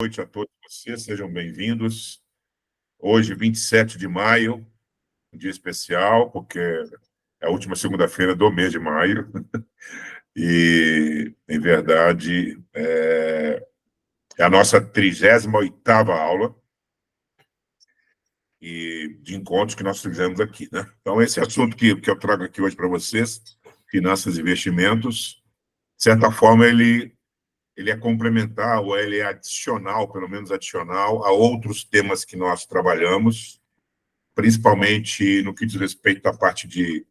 Noite a todos vocês, sejam bem-vindos. Hoje, 27 de maio, um dia especial, porque é a última segunda-feira do mês de maio. E, em verdade, é a nossa 38ª aula de encontros que nós fizemos aqui, né? Então, esse assunto que eu trago aqui hoje para vocês, finanças e investimentos, de certa forma, ele é complementar, ou ele é adicional, pelo menos adicional, a outros temas que nós trabalhamos, principalmente no que diz respeito à parte de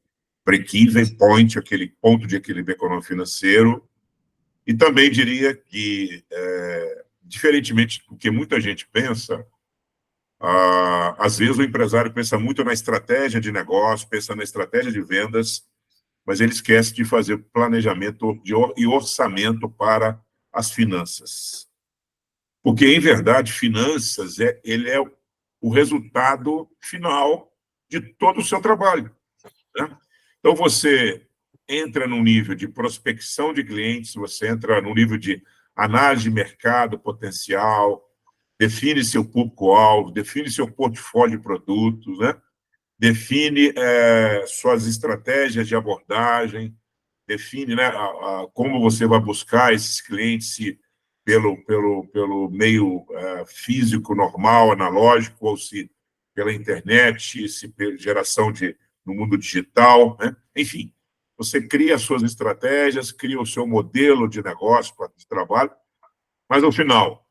break-even point, aquele ponto de equilíbrio econômico-financeiro, e também diria que, diferentemente do que muita gente pensa, às vezes o empresário pensa muito na estratégia de negócio, pensa na estratégia de vendas, mas ele esquece de fazer planejamento e orçamento para as finanças. Porque, em verdade, finanças ele é o resultado final de todo o seu trabalho, né? Então, você entra no nível de prospecção de clientes, você entra no nível de análise de mercado potencial, define seu público-alvo, define seu portfólio de produtos, né? Define suas estratégias de abordagem, define, né, como você vai buscar esses clientes, se pelo meio físico normal, analógico, ou se pela internet, se pela geração no mundo digital, né? Enfim, você cria as suas estratégias, cria o seu modelo de negócio, de trabalho, mas, no final,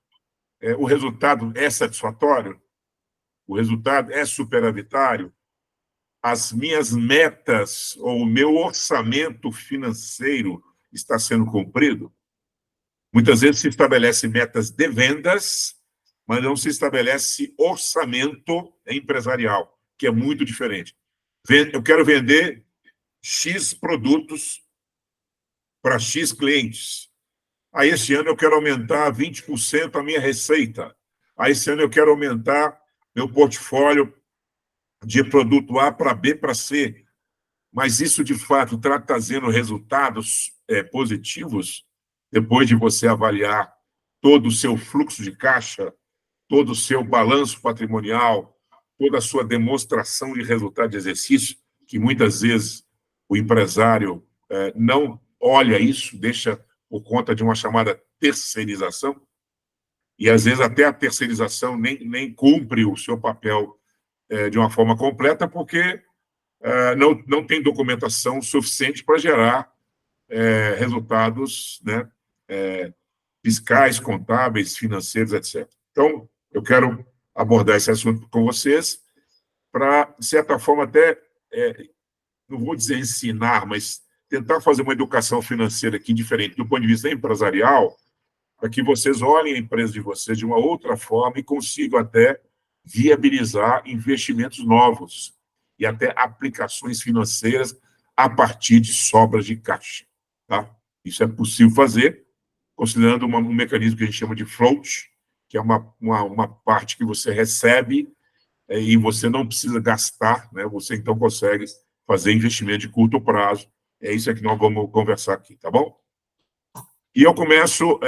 o resultado é satisfatório? O resultado é superavitário? As minhas metas ou o meu orçamento financeiro está sendo cumprido? Muitas vezes se estabelece metas de vendas, mas não se estabelece orçamento empresarial, que é muito diferente. Eu quero vender X produtos para X clientes. Aí, esse ano, eu quero aumentar 20% a minha receita. Aí, esse ano, eu quero aumentar meu portfólio de produto A para B para C. Mas isso, de fato, está trazendo resultados positivos depois de você avaliar todo o seu fluxo de caixa, todo o seu balanço patrimonial, toda a sua demonstração de resultado de exercício, que muitas vezes o empresário não olha isso, deixa por conta de uma chamada terceirização, e às vezes até a terceirização nem cumpre o seu papel de uma forma completa, porque não tem documentação suficiente para gerar resultados, né, fiscais, contábeis, financeiros, etc. Então, eu quero abordar esse assunto com vocês para, de certa forma, até, não vou dizer ensinar, mas tentar fazer uma educação financeira aqui diferente do ponto de vista empresarial, para que vocês olhem a empresa de vocês de uma outra forma e consigam até viabilizar investimentos novos e até aplicações financeiras a partir de sobras de caixa, tá? Isso é possível fazer, considerando um mecanismo que a gente chama de float, que é uma parte que você recebe e você não precisa gastar, né? Você, então, consegue fazer investimento de curto prazo. É isso que nós vamos conversar aqui, tá bom? E eu começo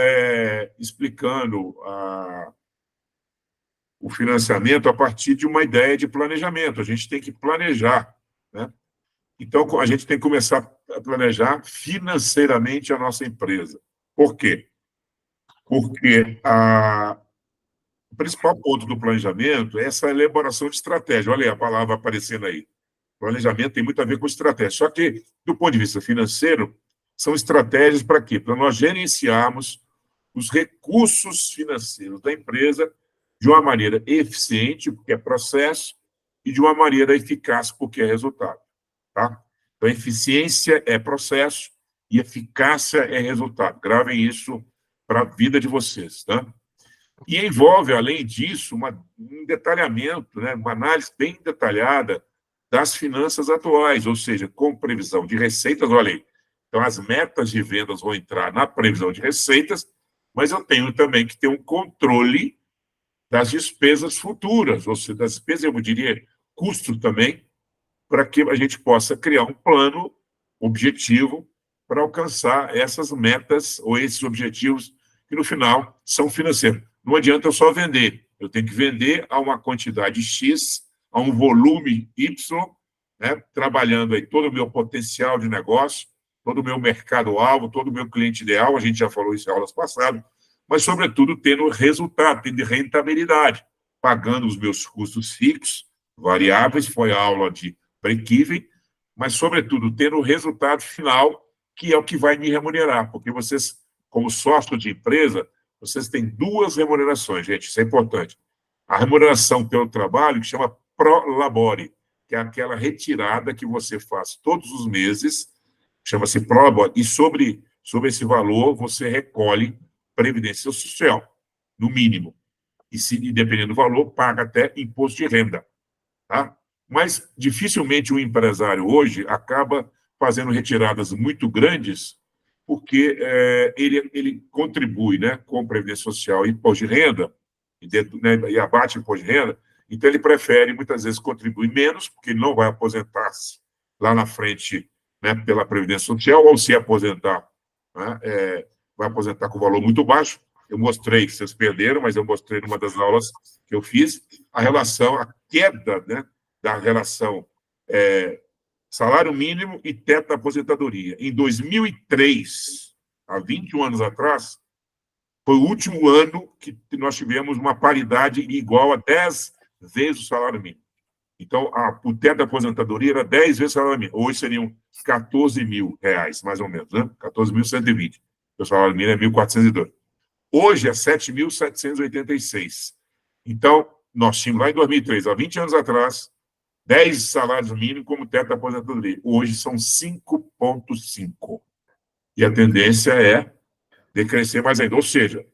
explicando o financiamento a partir de uma ideia de planejamento. A gente tem que planejar, né? Então, a gente tem que começar a planejar financeiramente a nossa empresa. Por quê? Porque o principal ponto do planejamento é essa elaboração de estratégia. Olha aí a palavra aparecendo aí. Planejamento tem muito a ver com estratégia. Só que, do ponto de vista financeiro, são estratégias para quê? Para nós gerenciarmos os recursos financeiros da empresa de uma maneira eficiente, porque é processo, e de uma maneira eficaz, porque é resultado, tá? Então, eficiência é processo e eficácia é resultado. Gravem isso para a vida de vocês, tá? E envolve, além disso, um detalhamento, né, uma análise bem detalhada das finanças atuais, ou seja, com previsão de receitas. Olha aí, então as metas de vendas vão entrar na previsão de receitas, mas eu tenho também que ter um controle das despesas futuras, ou seja, das despesas, eu diria, custos também, para que a gente possa criar um plano objetivo para alcançar essas metas ou esses objetivos que, no final, são financeiros. não adianta eu só vender. Eu tenho que vender a uma quantidade X, a um volume Y, né, trabalhando aí todo o meu potencial de negócio, todo o meu mercado-alvo, todo o meu cliente ideal, a gente já falou isso em aulas passadas, mas, sobretudo, tendo resultado, tendo rentabilidade, pagando os meus custos fixos, variáveis, foi a aula de break-even, mas, sobretudo, tendo o resultado final, que é o que vai me remunerar, porque vocês, como sócio de empresa, vocês têm duas remunerações, gente, isso é importante. A remuneração pelo trabalho, que chama pro labore, que é aquela retirada que você faz todos os meses, chama-se pro labore, e sobre esse valor você recolhe previdência social, no mínimo. E dependendo do valor, paga até imposto de renda. Tá? Mas, dificilmente, o empresário hoje acaba fazendo retiradas muito grandes, porque ele contribui, né, com previdência social e imposto de renda, e abate imposto de renda, então ele prefere, muitas vezes, contribuir menos, porque ele não vai aposentar-se lá na frente, né, pela previdência social, ou se aposentar, né, vai aposentar com valor muito baixo. Eu mostrei, vocês perderam, mas eu mostrei numa das aulas que eu fiz, a relação, a queda, né, da relação salário mínimo e teto da aposentadoria. Em 2003, há 21 anos atrás, foi o último ano que nós tivemos uma paridade igual a 10 vezes o salário mínimo. Então, o teto da aposentadoria era 10 vezes o salário mínimo. Hoje seriam 14 mil reais, mais ou menos, né? 14.120. O salário mínimo é 1.402. Hoje é 7.786. Então, nós tínhamos lá em 2003, há 20 anos atrás, 10 salários mínimos como teto da aposentadoria. Hoje são 5,5. E a tendência é decrescer mais ainda. Ou seja,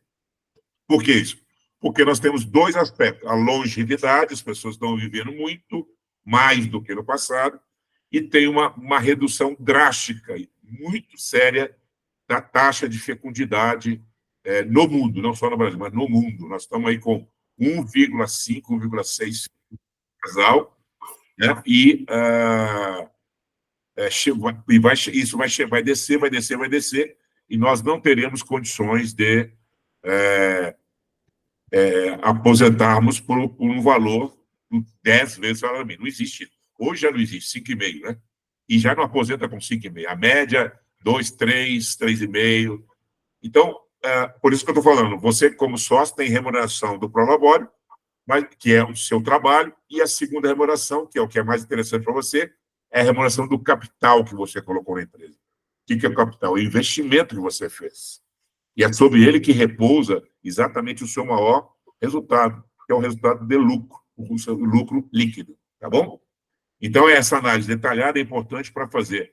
por que isso? Porque nós temos dois aspectos. A longevidade, as pessoas estão vivendo muito, mais do que no passado, e tem uma redução drástica, muito séria, da taxa de fecundidade no mundo, não só no Brasil, mas no mundo. Nós estamos aí com 1,5, 1,6 casal, né? Isso vai descer, vai descer, vai descer, e nós não teremos condições de aposentarmos por um valor de 10 vezes o salário mínimo. Não existe. Hoje já não existe, 5,5, né? E já não aposenta com 5,5. A média, 2, 3, 3,5. Então, por isso que eu estou falando, você, como sócio, tem remuneração do prolabore, que é o seu trabalho, e a segunda remuneração, que é o que é mais interessante para você, é a remuneração do capital que você colocou na empresa. O que é o capital? O investimento que você fez. E é sobre ele que repousa exatamente o seu maior resultado, que é o resultado de lucro, o seu lucro líquido, tá bom? Então, essa análise detalhada é importante para fazer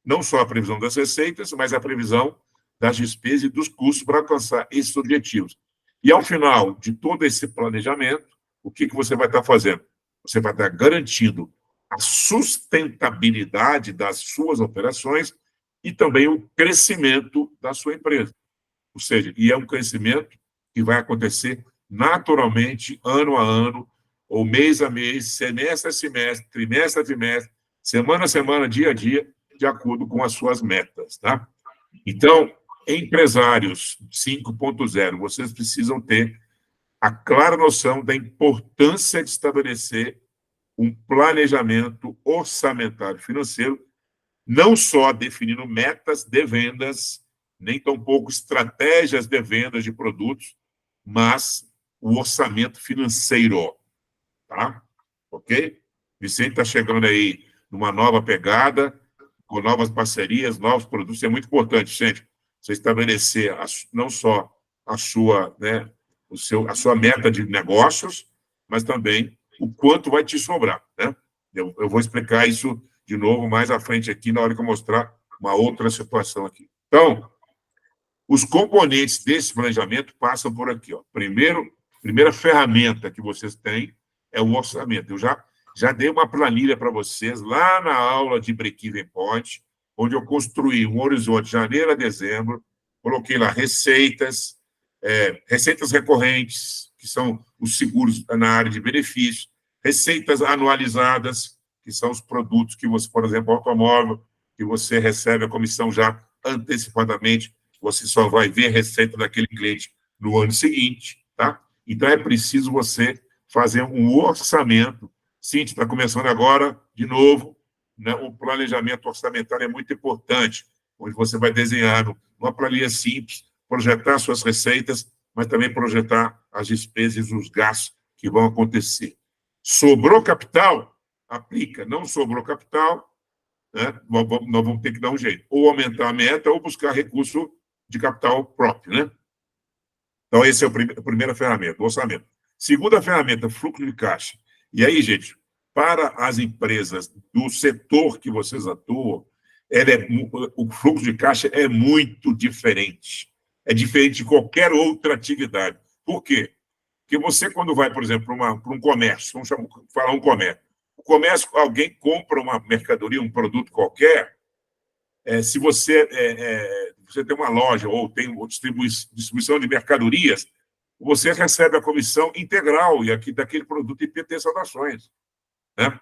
não só a previsão das receitas, mas a previsão das despesas e dos custos para alcançar esses objetivos. E, ao final de todo esse planejamento, o que você vai estar fazendo? Você vai estar garantindo a sustentabilidade das suas operações e também o crescimento da sua empresa. Ou seja, e é um crescimento que vai acontecer naturalmente, ano a ano, ou mês a mês, semestre a semestre, trimestre a trimestre, semana a semana, dia a dia, de acordo com as suas metas, tá? Então, empresários 5.0, vocês precisam ter a clara noção da importância de estabelecer um planejamento orçamentário financeiro, não só definindo metas de vendas, nem tampouco estratégias de vendas de produtos, mas o orçamento financeiro, tá? Ok? Vicente está chegando aí numa nova pegada, com novas parcerias, novos produtos. É muito importante, gente, você estabelecer não só a sua, né, a sua meta de negócios, mas também o quanto vai te sobrar, né? Eu vou explicar isso de novo mais à frente aqui, na hora que eu mostrar uma outra situação aqui. Então, os componentes desse planejamento passam por aqui, ó. Primeira ferramenta que vocês têm é o orçamento. Eu já dei uma planilha para vocês lá na aula de Break-Even Point, onde eu construí um horizonte de janeiro a dezembro, coloquei lá receitas recorrentes, que são os seguros na área de benefícios, receitas anualizadas, que são os produtos que você, por exemplo, automóvel, que você recebe a comissão já antecipadamente, você só vai ver a receita daquele cliente no ano seguinte, tá? Então, é preciso você fazer um orçamento. Cíntia, está começando agora, de novo, né? O planejamento orçamentário é muito importante, onde você vai desenhar uma planilha simples, projetar suas receitas, mas também projetar as despesas e os gastos que vão acontecer. Sobrou capital? Aplica. Não sobrou capital, né? Nós vamos ter que dar um jeito. Ou aumentar a meta, ou buscar recurso de capital próprio, né? Então, essa é a primeira ferramenta, o orçamento. Segunda ferramenta, fluxo de caixa. E aí, gente, para as empresas do setor que vocês atuam, o fluxo de caixa é muito diferente. É diferente de qualquer outra atividade. Por quê? Porque você, quando vai, por exemplo, para um comércio, vamos falar um comércio. O comércio, alguém compra uma mercadoria, um produto qualquer, se você tem uma loja ou tem distribuição de mercadorias, você recebe a comissão integral daquele produto e ter saudações, né?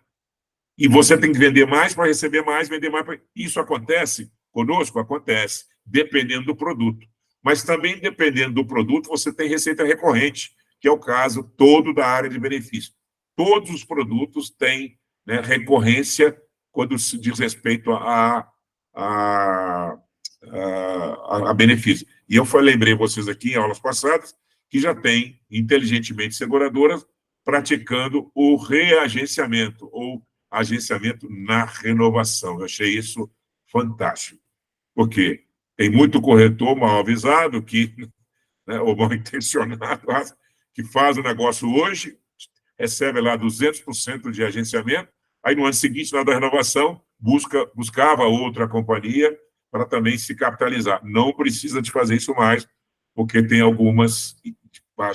E você tem que vender mais para receber mais, vender mais. Isso acontece conosco? Acontece, dependendo do produto. Mas também, dependendo do produto, você tem receita recorrente, que é o caso todo da área de benefício. Todos os produtos têm, né, recorrência quando se diz respeito a benefício. E eu lembrei vocês aqui em aulas passadas que já tem, inteligentemente, seguradoras praticando o reagenciamento ou agenciamento na renovação. Eu achei isso fantástico, porque tem muito corretor mal avisado, né, ou mal intencionado, que faz o negócio hoje, recebe lá 200% de agenciamento, aí no ano seguinte, na da renovação, buscava outra companhia para também se capitalizar. Não precisa de fazer isso mais, porque tem algumas,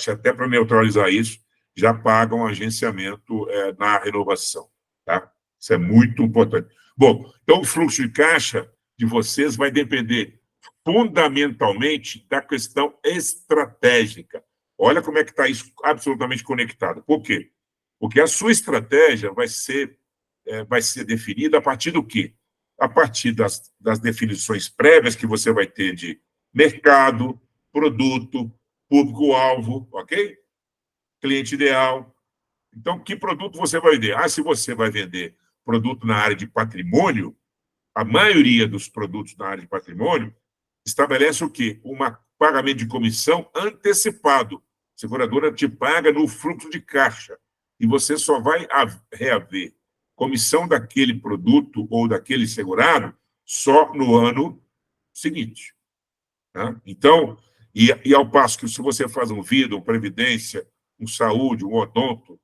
até para neutralizar isso, já pagam agenciamento na renovação. Tá? Isso é muito importante. Bom, então o fluxo de caixa de vocês vai depender fundamentalmente da questão estratégica. Olha como é que está isso absolutamente conectado. Por quê? Porque a sua estratégia vai ser definida a partir do quê? A partir das definições prévias que você vai ter de mercado, produto, público-alvo, ok? Cliente ideal. Então, que produto você vai vender? Se você vai vender produto na área de patrimônio, a maioria dos produtos na área de patrimônio estabelece o quê? Um pagamento de comissão antecipado. A seguradora te paga no fluxo de caixa. E você só vai reaver comissão daquele produto ou daquele segurado só no ano seguinte. Tá? Então, e ao passo que se você faz um vida, uma previdência, um saúde, um odonto,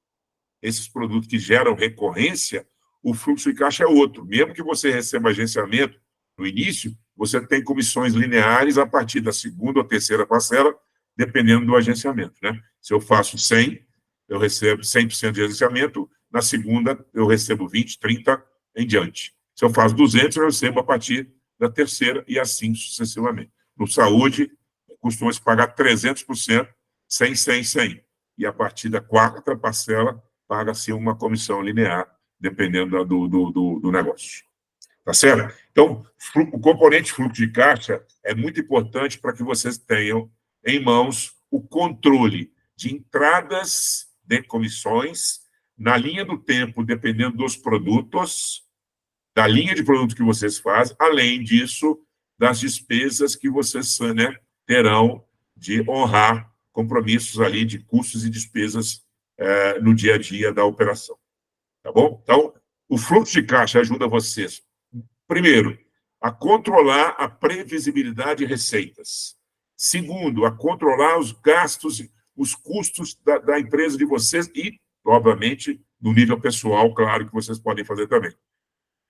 esses produtos que geram recorrência, o fluxo de caixa é outro. Mesmo que você receba agenciamento no início, você tem comissões lineares a partir da segunda ou terceira parcela, dependendo do agenciamento. Né? Se eu faço 100, eu recebo 100% de agenciamento, na segunda eu recebo 20, 30 em diante. Se eu faço 200, eu recebo a partir da terceira e assim sucessivamente. No saúde, costuma-se pagar 300%, 100, 100, 100. E a partir da quarta parcela, paga-se uma comissão linear, dependendo do negócio. Tá certo? Então, o componente fluxo de caixa é muito importante para que vocês tenham em mãos o controle de entradas de comissões na linha do tempo, dependendo dos produtos, da linha de produto que vocês fazem, além disso, das despesas que vocês, né, terão de honrar compromissos ali de custos e despesas no dia a dia da operação. Tá bom? Então, o fluxo de caixa ajuda vocês, primeiro, a controlar a previsibilidade de receitas. Segundo, a controlar os gastos, os custos da empresa de vocês e, obviamente, no nível pessoal, claro que vocês podem fazer também.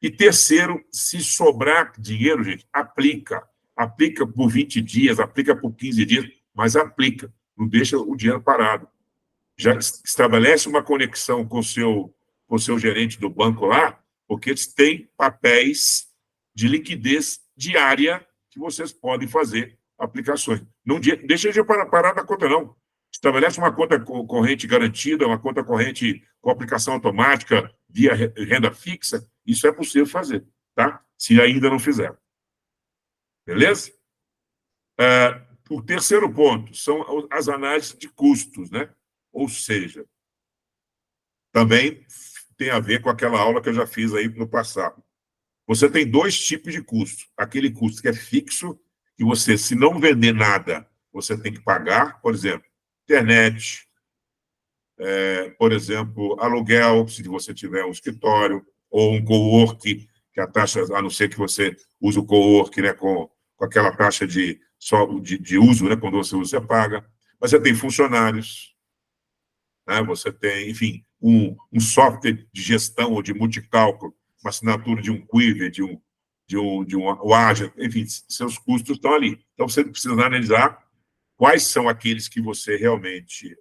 E terceiro, se sobrar dinheiro, gente, aplica. Aplica por 20 dias, aplica por 15 dias, mas aplica. Não deixa o dinheiro parado. Já estabelece uma conexão com o seu gerente do banco lá, porque eles têm papéis de liquidez diária que vocês podem fazer aplicações. Não deixa de parar da conta, não. Estabelece uma conta corrente garantida, uma conta corrente com aplicação automática via renda fixa. Isso é possível fazer, tá? Se ainda não fizeram. Beleza? O terceiro ponto são as análises de custos, né? Ou seja, também tem a ver com aquela aula que eu já fiz aí no passado. Você tem dois tipos de custo. Aquele custo que é fixo, que você, se não vender nada, você tem que pagar, por exemplo, internet, por exemplo, aluguel, se você tiver um escritório, ou um cowork, que a taxa, a não ser que você use o cowork, né, com aquela taxa de uso, né, quando você usa, você paga. Mas você tem funcionários, né, você tem, enfim, um software de gestão ou de multicálculo, uma assinatura de um Quiver, de um Waja, enfim, seus custos estão ali. Então, você precisa analisar quais são aqueles que você realmente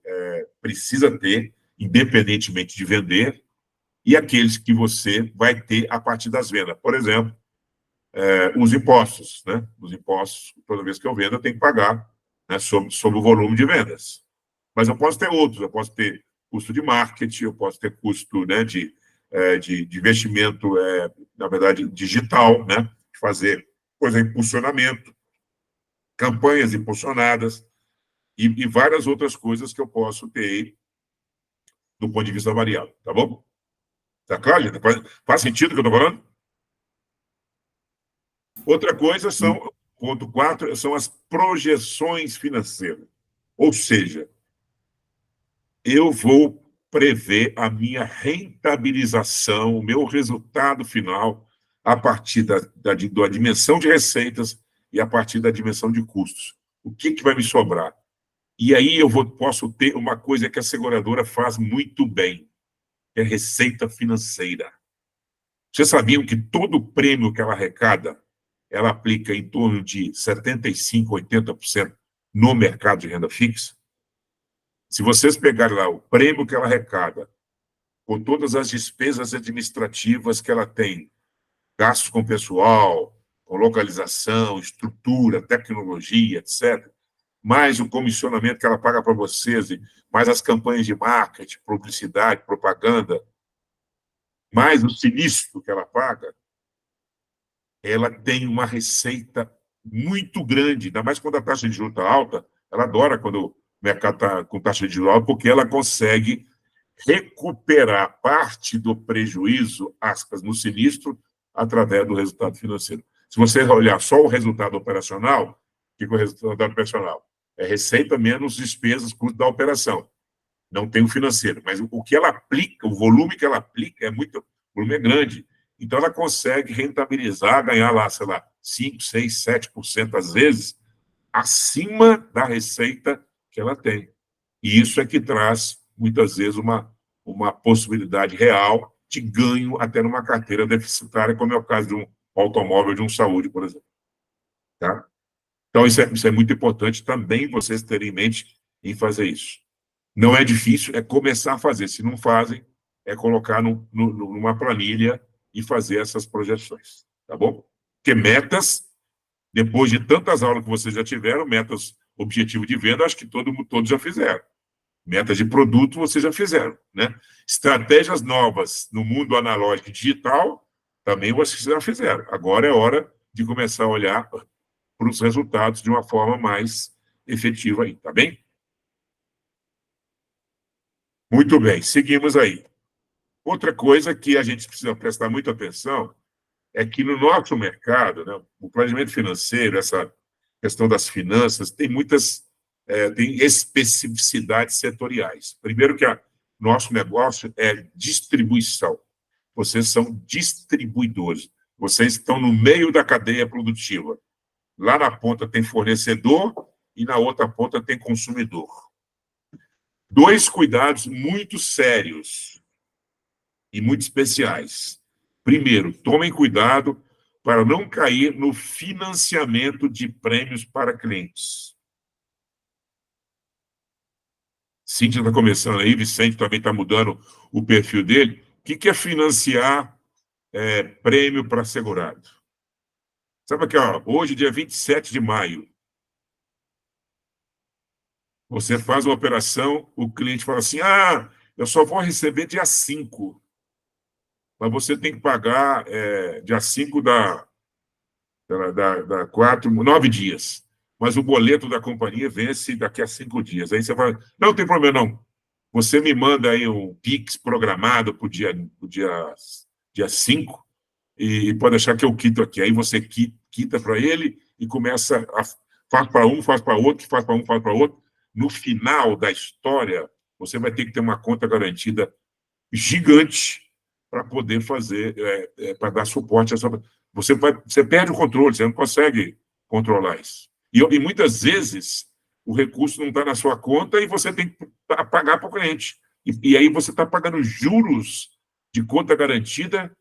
precisa ter, independentemente de vender, e aqueles que você vai ter a partir das vendas. Por exemplo, os impostos, né? Os impostos, toda vez que eu vendo, eu tenho que pagar, né, sobre o volume de vendas. Mas eu posso ter outros, eu posso ter custo de marketing, eu posso ter custo, né, de investimento, na verdade, digital, né? De fazer, por exemplo, impulsionamento, campanhas impulsionadas e várias outras coisas que eu posso ter aí do ponto de vista variável, tá bom? Tá claro, gente? Faz sentido o que eu estou falando? Outra coisa são, ponto 4, são as projeções financeiras. Ou seja, eu vou prever a minha rentabilização, o meu resultado final, a partir da dimensão de receitas e a partir da dimensão de custos. O que vai me sobrar? E aí posso ter uma coisa que a seguradora faz muito bem, que é receita financeira. Vocês sabiam que todo prêmio que ela arrecada, ela aplica em torno de 75%, 80% no mercado de renda fixa? Se vocês pegarem lá o prêmio que ela arrecada, com todas as despesas administrativas que ela tem, gastos com pessoal, com localização, estrutura, tecnologia, etc., mais o comissionamento que ela paga para vocês, mais as campanhas de marketing, publicidade, propaganda, mais o sinistro que ela paga, ela tem uma receita muito grande, ainda mais quando a taxa de juros está alta. Ela adora quando o mercado está com taxa de juros alta, porque ela consegue recuperar parte do prejuízo, aspas, no sinistro, através do resultado financeiro. Se você olhar só o resultado operacional, o que é o resultado operacional? É receita menos despesas, custo da operação. Não tem o financeiro, mas o que ela aplica, o volume que ela aplica o volume é grande. Então, ela consegue rentabilizar, ganhar lá, sei lá, 5, 6, 7% às vezes, acima da receita que ela tem. E isso é que traz, muitas vezes, uma possibilidade real de ganho até numa carteira deficitária, como é o caso de um automóvel, de um saúde, por exemplo. Tá? Então, isso é muito importante também vocês terem em mente em fazer isso. Não é difícil, é começar a fazer. Se não fazem, é colocar numa planilha e fazer essas projeções, tá bom? Porque metas, depois de tantas aulas que vocês já tiveram, metas, objetivo de venda, acho que todos já fizeram. Metas de produto, vocês já fizeram, né? Estratégias novas no mundo analógico e digital, também vocês já fizeram. Agora é hora de começar a olhar para os resultados de uma forma mais efetiva aí, tá bem? Muito bem, seguimos aí. Outra coisa que a gente precisa prestar muita atenção é que no nosso mercado, né, o planejamento financeiro, essa questão das finanças, tem especificidades setoriais. Primeiro que nosso negócio é distribuição. Vocês são distribuidores. Vocês estão no meio da cadeia produtiva. Lá na ponta tem fornecedor e na outra ponta tem consumidor. Dois cuidados muito sérios e muito especiais. Primeiro, tomem cuidado para não cair no financiamento de prêmios para clientes. Cíntia está começando aí, Vicente também está mudando o perfil dele. O que é financiar prêmio para segurado? Sabe aqui, ó, hoje, dia 27 de maio, você faz uma operação, o cliente fala assim, eu só vou receber dia 5, mas você tem que pagar dia 5 da 9 dias. Mas o boleto da companhia vence daqui a 5 dias. Aí você fala, não tem problema não, você me manda aí um Pix programado para o dia 5 e pode achar que eu quito aqui. Aí você quita para ele e começa a faz para um, faz para outro, faz para um, faz para outro. No final da história, você vai ter que ter uma conta garantida gigante para poder fazer, para dar suporte a sua... Você perde o controle, você não consegue controlar isso. E muitas vezes o recurso não está na sua conta e você tem que pagar para o cliente. E aí você está pagando juros de conta garantida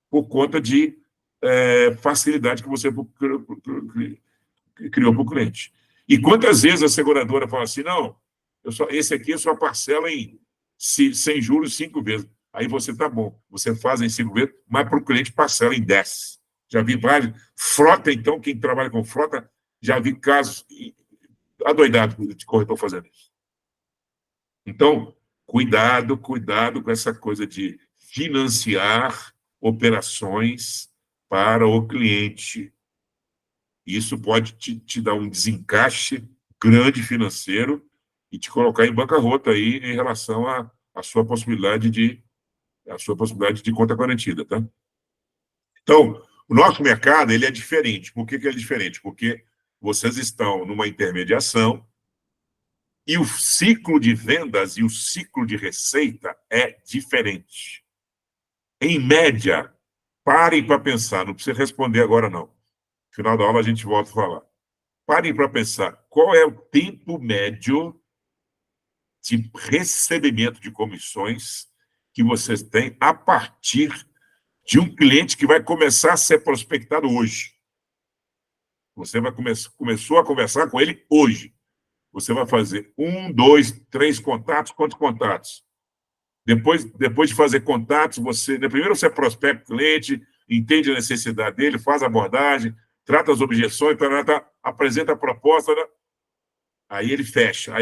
por conta de facilidade que você criou para o cliente. E quantas vezes a seguradora fala assim, não, esse aqui eu só parcela sem juros 5 vezes. Aí você tá bom, você faz em 5 vezes, mas para o cliente parcela em 10. Já vi vários. Frota, então, quem trabalha com frota, já vi casos adoidados de corretor fazendo isso. Então, cuidado com essa coisa de financiar operações para o cliente. Isso pode te dar um desencaixe grande financeiro e te colocar em bancarrota aí em relação à sua possibilidade de conta garantida, tá? Então, o nosso mercado ele é diferente. Por que ele é diferente? Porque vocês estão numa intermediação e o ciclo de vendas e o ciclo de receita é diferente. Em média, parem para pensar, não precisa responder agora não. No final da aula a gente volta a falar. Parem para pensar, qual é o tempo médio de recebimento de comissões que vocês têm a partir de um cliente que vai começar a ser prospectado hoje. Você começou a conversar com ele hoje. Você vai fazer 1, 2, 3 contatos. Quantos contatos? Depois de fazer contatos, primeiro você prospecta o cliente, entende a necessidade dele, faz a abordagem, trata as objeções, apresenta a proposta, aí ele fecha.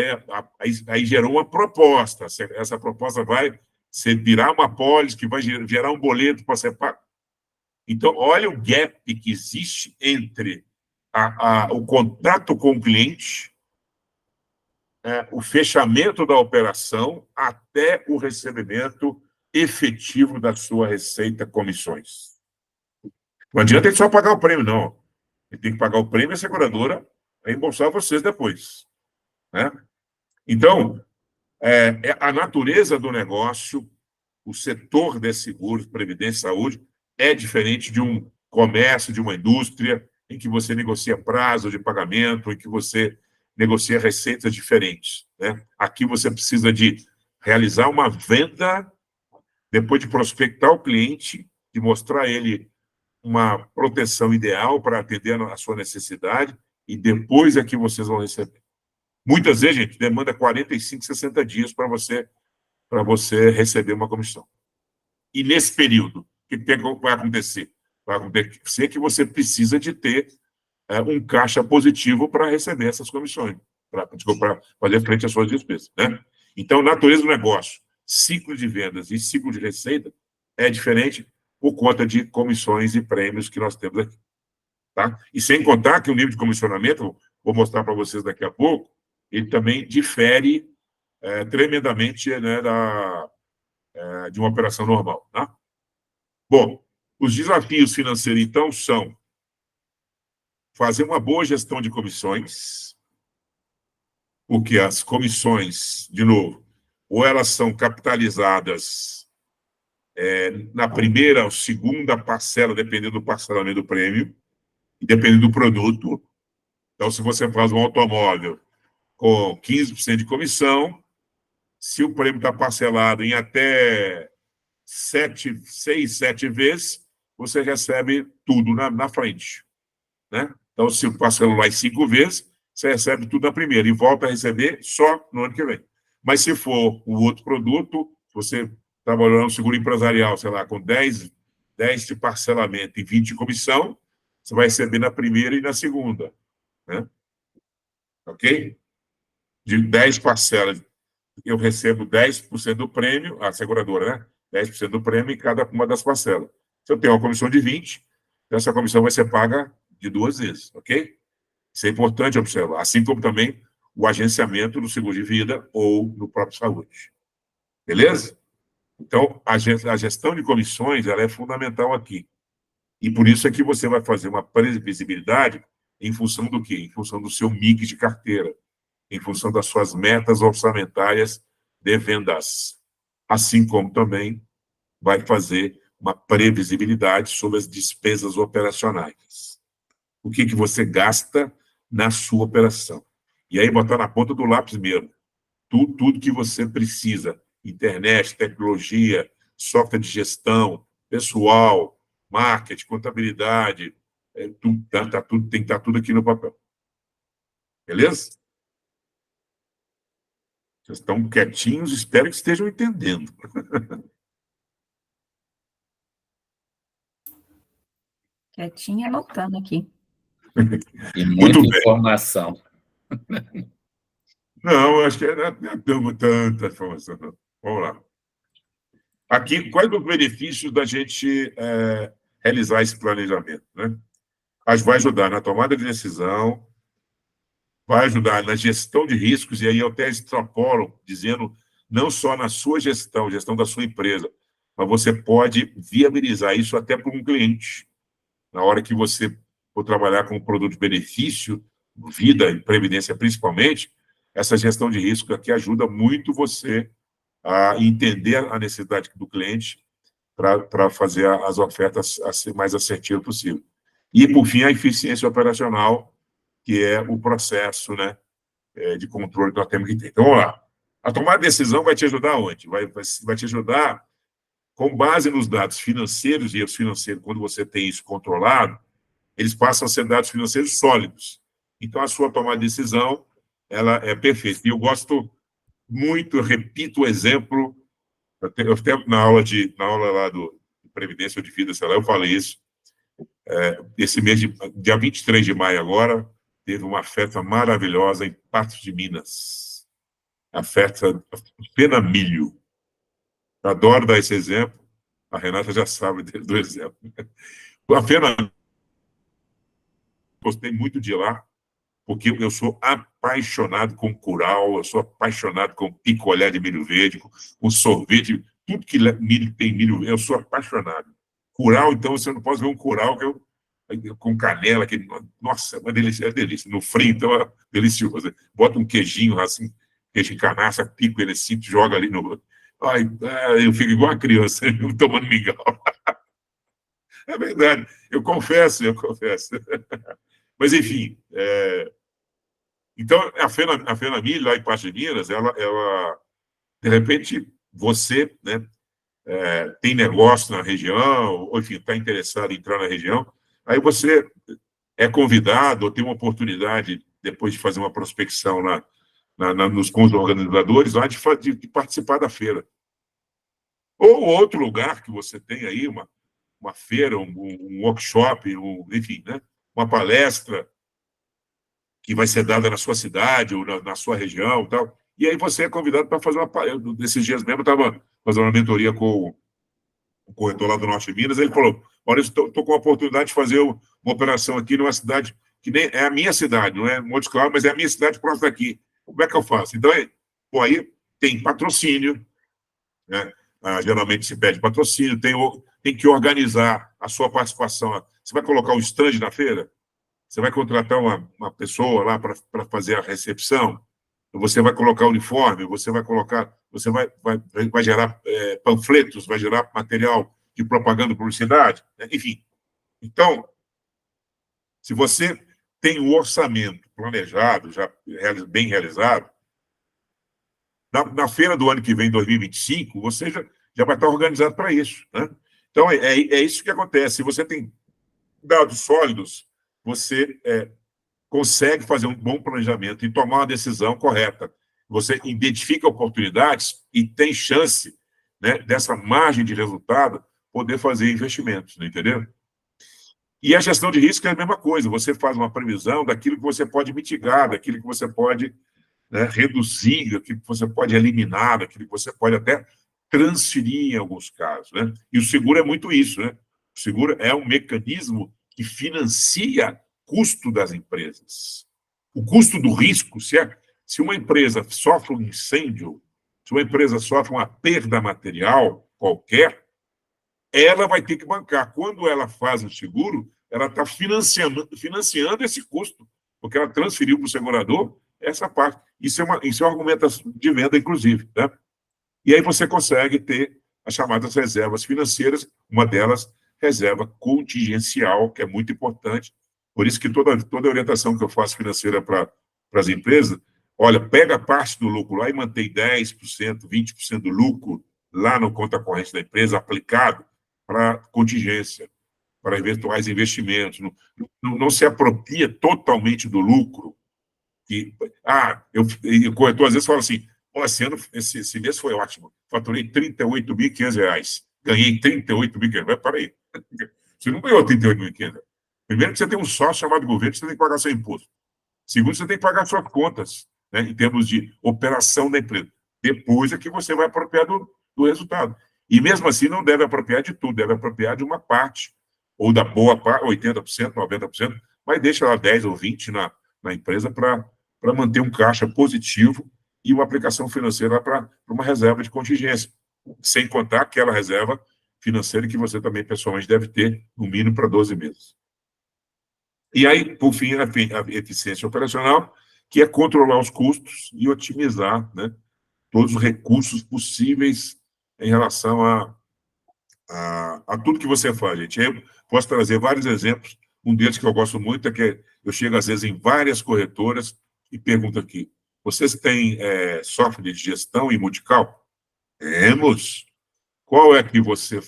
Aí gerou uma proposta. Essa proposta vai virar uma apólice, que vai gerar um boleto para ser pago. Então, olha o gap que existe entre o contato com o cliente, o fechamento da operação, até o recebimento efetivo da sua receita, comissões. Não adianta ele só pagar o prêmio, não. Ele tem que pagar o prêmio e a seguradora reembolsar vocês depois. Né? Então, a natureza do negócio, o setor de seguros, previdência e saúde, é diferente de um comércio, de uma indústria, em que você negocia prazo de pagamento, em que você negocia receitas diferentes. Né? Aqui você precisa de realizar uma venda, depois de prospectar o cliente, de mostrar a ele uma proteção ideal para atender a sua necessidade, e depois é que vocês vão receber. Muitas vezes, gente, demanda 45, 60 dias para você receber uma comissão. E nesse período, o que vai acontecer? Vai acontecer que você precisa de ter um caixa positivo para receber essas comissões, para fazer frente às suas despesas. Né? Então, a natureza do negócio, ciclo de vendas e ciclo de receita é diferente por conta de comissões e prêmios que nós temos aqui. Tá? E sem contar que o nível de comissionamento, vou mostrar para vocês daqui a pouco, ele também difere tremendamente, né, de uma operação normal. Tá? Bom, os desafios financeiros, então, são fazer uma boa gestão de comissões, porque as comissões, de novo, ou elas são capitalizadas na primeira ou segunda parcela, dependendo do parcelamento do prêmio, e dependendo do produto. Então, se você faz um automóvel com 15% de comissão, se o prêmio está parcelado em até 6, 7 vezes, você recebe tudo na frente. Né? Então, se parcelou lá em 5 vezes, você recebe tudo na primeira e volta a receber só no ano que vem. Mas se for o outro produto, se você trabalhou no seguro empresarial, sei lá, com 10 de parcelamento e 20 de comissão, você vai receber na primeira e na segunda. Né? Ok? De 10 parcelas, eu recebo 10% do prêmio, a seguradora, né? 10% do prêmio em cada uma das parcelas. Se eu tenho uma comissão de 20, essa comissão vai ser paga de 2 vezes, ok? Isso é importante observar. Assim como também o agenciamento do seguro de vida ou do próprio saúde. Beleza? Então, a gestão de comissões ela é fundamental aqui. E por isso é que você vai fazer uma previsibilidade em função do quê? Em função do seu mix de carteira, em função das suas metas orçamentárias de vendas. Assim como também vai fazer uma previsibilidade sobre as despesas operacionais. O que você gasta na sua operação. E aí botar na ponta do lápis mesmo. Tudo que você precisa. Internet, tecnologia, software de gestão, pessoal, marketing, contabilidade, tem que estar tudo aqui no papel. Beleza? Vocês estão quietinhos, espero que estejam entendendo. Quietinha, anotando aqui. E muita informação. Não, acho que não temos tanta informação. Não. Vamos lá. Aqui, quais os benefícios da gente realizar esse planejamento? Né? Vai ajudar na tomada de decisão, vai ajudar na gestão de riscos, e aí eu até extrapolo, dizendo não só na sua gestão da sua empresa, mas você pode viabilizar isso até para um cliente. Na hora que você for trabalhar com um produto de benefício, vida e previdência principalmente, essa gestão de risco aqui ajuda muito você a entender a necessidade do cliente para fazer as ofertas mais assertivas possível. E, por fim, a eficiência operacional, que é o processo, né, de controle que nós temos que ter. Então, vamos lá. A tomada de decisão vai te ajudar onde? Vai te ajudar com base nos dados financeiros, e os financeiros, quando você tem isso controlado, eles passam a ser dados financeiros sólidos. Então, a sua tomada de decisão, ela é perfeita. E eu gosto muito, eu repito o exemplo, eu até na aula lá do Previdência ou de Vida, sei lá, eu falei isso. Esse mês, dia 23 de maio agora, teve uma festa maravilhosa em Patos de Minas. A festa Pena Milho. Adoro dar esse exemplo. A Renata já sabe do exemplo. A Pena, gostei muito de ir lá, porque eu sou apaixonado com curau, eu sou apaixonado com picolé de milho verde, com sorvete, tudo que milho tem milho, eu sou apaixonado. Curau, então, você não pode ver um curau com canela, que, nossa, é delícia. No frio, então, é delicioso. Bota um queijinho, assim, queijo de canaça, pico ele assim, joga ali no... Ai, eu fico igual a criança, tomando mingau. É verdade, eu confesso. Mas, enfim, então, a FenaMilho, lá em Patos de Minas, ela, de repente, você, né, tem negócio na região, ou, enfim, está interessado em entrar na região, aí você é convidado, ou tem uma oportunidade, depois de fazer uma prospecção lá, com os organizadores, lá de participar da feira. Ou outro lugar que você tem aí, uma feira, um workshop, enfim, né, uma palestra, que vai ser dada na sua cidade ou na sua região e tal. E aí você é convidado para fazer desses dias mesmo, eu estava fazendo uma mentoria com o corretor lá do Norte de Minas, ele falou, olha, estou com a oportunidade de fazer uma operação aqui numa cidade que nem é a minha cidade, não é Montes Claros, mas é a minha cidade próxima daqui. Como é que eu faço? Então, aí tem patrocínio, né? Geralmente se pede patrocínio, tem que organizar a sua participação. Você vai colocar um stand na feira? Você vai contratar uma pessoa lá para fazer a recepção, você vai colocar uniforme, você vai gerar panfletos, vai gerar material de propaganda e publicidade, né? Enfim. Então, se você tem um orçamento planejado, já bem realizado, na feira do ano que vem, 2025, você já vai estar organizado para isso, né? Então, é isso que acontece. Se você tem dados sólidos, você consegue fazer um bom planejamento e tomar uma decisão correta. Você identifica oportunidades e tem chance, né, dessa margem de resultado poder fazer investimentos, entendeu? E a gestão de risco é a mesma coisa. Você faz uma previsão daquilo que você pode mitigar, daquilo que você pode, né, reduzir, daquilo que você pode eliminar, daquilo que você pode até transferir em alguns casos, né? E o seguro é muito isso, né? O seguro é um mecanismo que financia custo das empresas. O custo do risco, se uma empresa sofre um incêndio, Se uma empresa sofre uma perda material qualquer, ela vai ter que bancar. Quando ela faz o seguro, ela está financiando esse custo, porque ela transferiu para o segurador essa parte. Isso é uma argumentação de venda, inclusive. Né? E aí você consegue ter as chamadas reservas financeiras, uma delas, reserva contingencial, que é muito importante. Por isso que toda orientação que eu faço financeira para as empresas, olha, pega parte do lucro lá e mantém 10%, 20% do lucro lá no conta corrente da empresa aplicado para contingência, para eventuais investimentos. Não se apropria totalmente do lucro. E o corretor às vezes fala assim, esse mês foi ótimo, faturei R$38.500, ganhei R$38.500. Peraí, você não ganhou R$38.500. Primeiro que você tem um sócio chamado governo, você tem que pagar seu imposto. Segundo, você tem que pagar suas contas, né, em termos de operação da empresa. Depois é que você vai apropriar do resultado. E mesmo assim não deve apropriar de tudo, deve apropriar de uma parte, ou da boa parte, 80%, 90%, mas deixa lá 10% ou 20% na empresa para manter um caixa positivo e uma aplicação financeira para uma reserva de contingência, sem contar aquela reserva financeira que você também pessoalmente deve ter, no mínimo, para 12 meses. E aí, por fim, a eficiência operacional, que é controlar os custos e otimizar, né, todos os recursos possíveis em relação a tudo que você faz, gente. Eu posso trazer vários exemplos. Um deles que eu gosto muito é que eu chego, às vezes, em várias corretoras e pergunto aqui, vocês têm software de gestão em multical? Temos. Qual é que você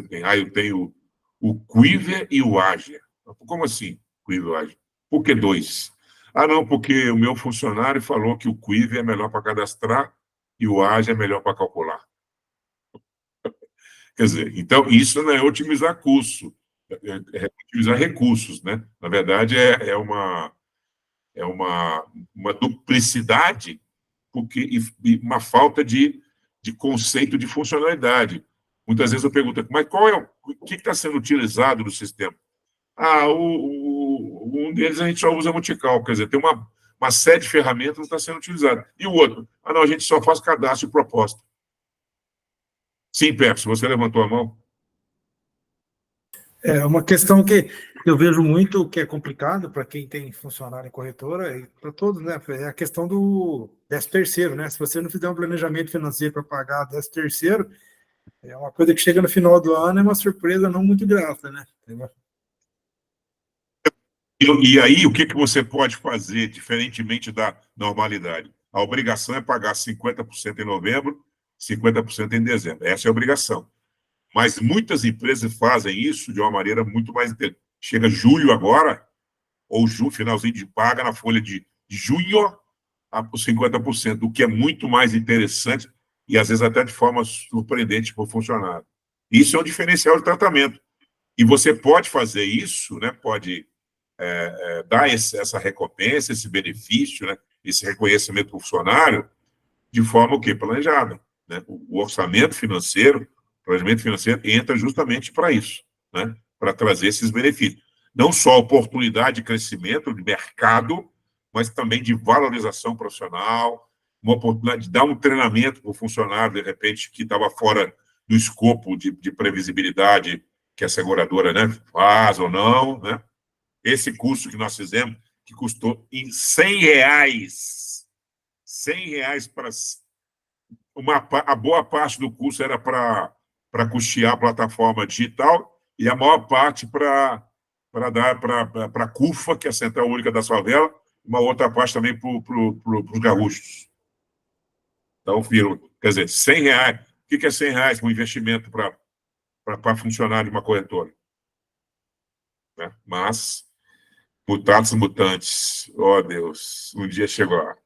tem? Eu tenho o Quiver e o Agile. Como assim, Quiver e o Agile? Por que 2? Não, porque o meu funcionário falou que o Quiver é melhor para cadastrar e o Agile é melhor para calcular. Quer dizer, então, isso não é otimizar custo, é otimizar recursos, né? Na verdade, é uma duplicidade e uma falta de conceito de funcionalidade. Muitas vezes eu pergunto, mas o que está sendo utilizado no sistema? Um deles a gente só usa multical, quer dizer, tem uma série de ferramentas que não está sendo utilizada. E o outro? Não, a gente só faz cadastro e proposta. Sim, Pepsi, você levantou a mão? É uma questão que eu vejo muito que é complicado para quem tem funcionário em corretora e para todos, né? É a questão do 13º, né? Se você não fizer um planejamento financeiro para pagar 13º, é uma coisa que chega no final do ano, é uma surpresa não muito grata, né? E aí, o que você pode fazer, diferentemente da normalidade? A obrigação é pagar 50% em novembro, 50% em dezembro. Essa é a obrigação. Mas muitas empresas fazem isso de uma maneira muito mais inteligente. Chega julho agora, ou finalzinho de paga na folha de junho, os 50%, o que é muito mais interessante e, às vezes, até de forma surpreendente para o funcionário. Isso é um diferencial de tratamento. E você pode fazer isso, né? Pode dar essa recompensa, esse benefício, né? Esse reconhecimento para o funcionário de forma o quê? Planejada. Né? O orçamento financeiro, o planejamento financeiro entra justamente para isso, né? Para trazer esses benefícios. Não só oportunidade de crescimento de mercado, mas também de valorização profissional, uma oportunidade de dar um treinamento para o funcionário, de repente, que estava fora do escopo de previsibilidade que a seguradora, né, faz ou não, né? Esse curso que nós fizemos, que custou em R$100, R$100 para... a boa parte do curso era para custear a plataforma digital e a maior parte para dar para a CUFA, que é a Central Única da Favela, uma outra parte também para os gaúchos. Então, quer dizer, R$100. O que é R$100 para um investimento para funcionário de uma corretora? Né? Mas, mutatis mutantes, Deus, um dia chegou lá.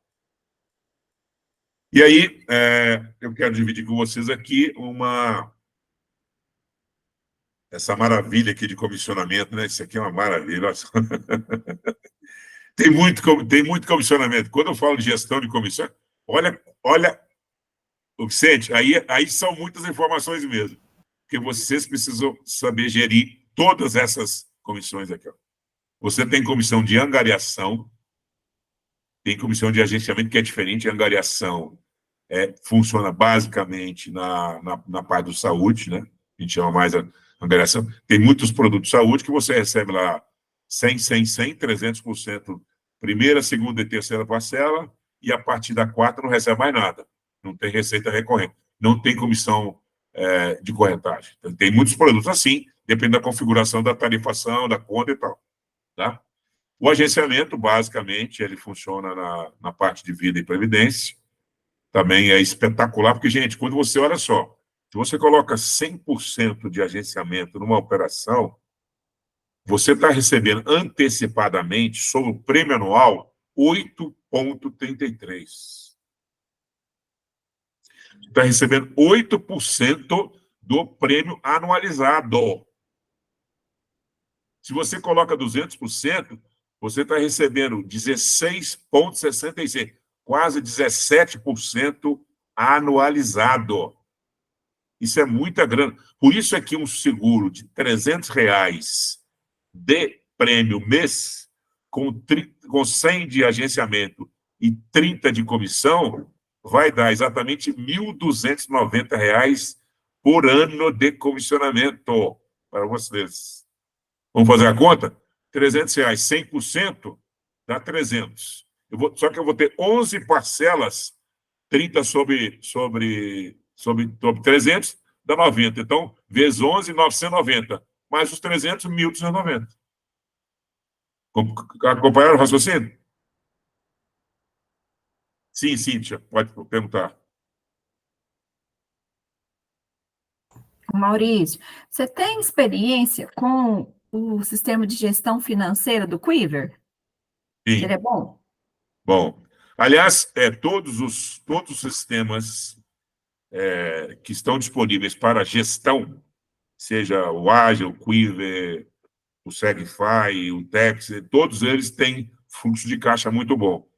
E aí, eu quero dividir com vocês aqui essa maravilha aqui de comissionamento, né? Isso aqui é uma maravilha. Tem muito comissionamento. Quando eu falo de gestão de comissão, olha, Vicente, aí são muitas informações mesmo, porque vocês precisam saber gerir todas essas comissões aqui. Ó. Você tem comissão de angariação, tem comissão de agenciamento, que é diferente de angariação. funciona basicamente na parte do saúde, né? A gente chama mais a angariação. Tem muitos produtos de saúde que você recebe lá 100, 300%, primeira, segunda e terceira parcela, e a partir da quarta não recebe mais nada. Não tem receita recorrente. Não tem comissão de corretagem. Então, tem muitos produtos assim, depende da configuração da tarifação, da conta e tal. Tá? O agenciamento, basicamente, ele funciona na parte de vida e previdência. Também é espetacular, porque, gente, quando você, olha só, se você coloca 100% de agenciamento numa operação, você está recebendo antecipadamente, sobre o prêmio anual, 8,33. Está recebendo 8% do prêmio anualizado. Se você coloca 200%, você está recebendo 16,66, quase 17% anualizado. Isso é muita grana. Por isso é que um seguro de R$300 de prêmio mês, com 100 de agenciamento e 30 de comissão, vai dar exatamente R$1.290 por ano de comissionamento para vocês. Vamos fazer a conta? R$300, 100%, dá 300. Só que eu vou ter 11 parcelas, 30 sobre 300, dá 90. Então, vezes 11, 990. Mais os 300, 1.290. Acompanharam o raciocínio? Sim, Cíntia, pode perguntar. Maurício, você tem experiência com o sistema de gestão financeira do Quiver? Sim. Ele é bom? Bom. Aliás, todos os sistemas que estão disponíveis para gestão, seja o Agile, o Quiver, o Segify, o Tex, todos eles têm fluxo de caixa muito bom.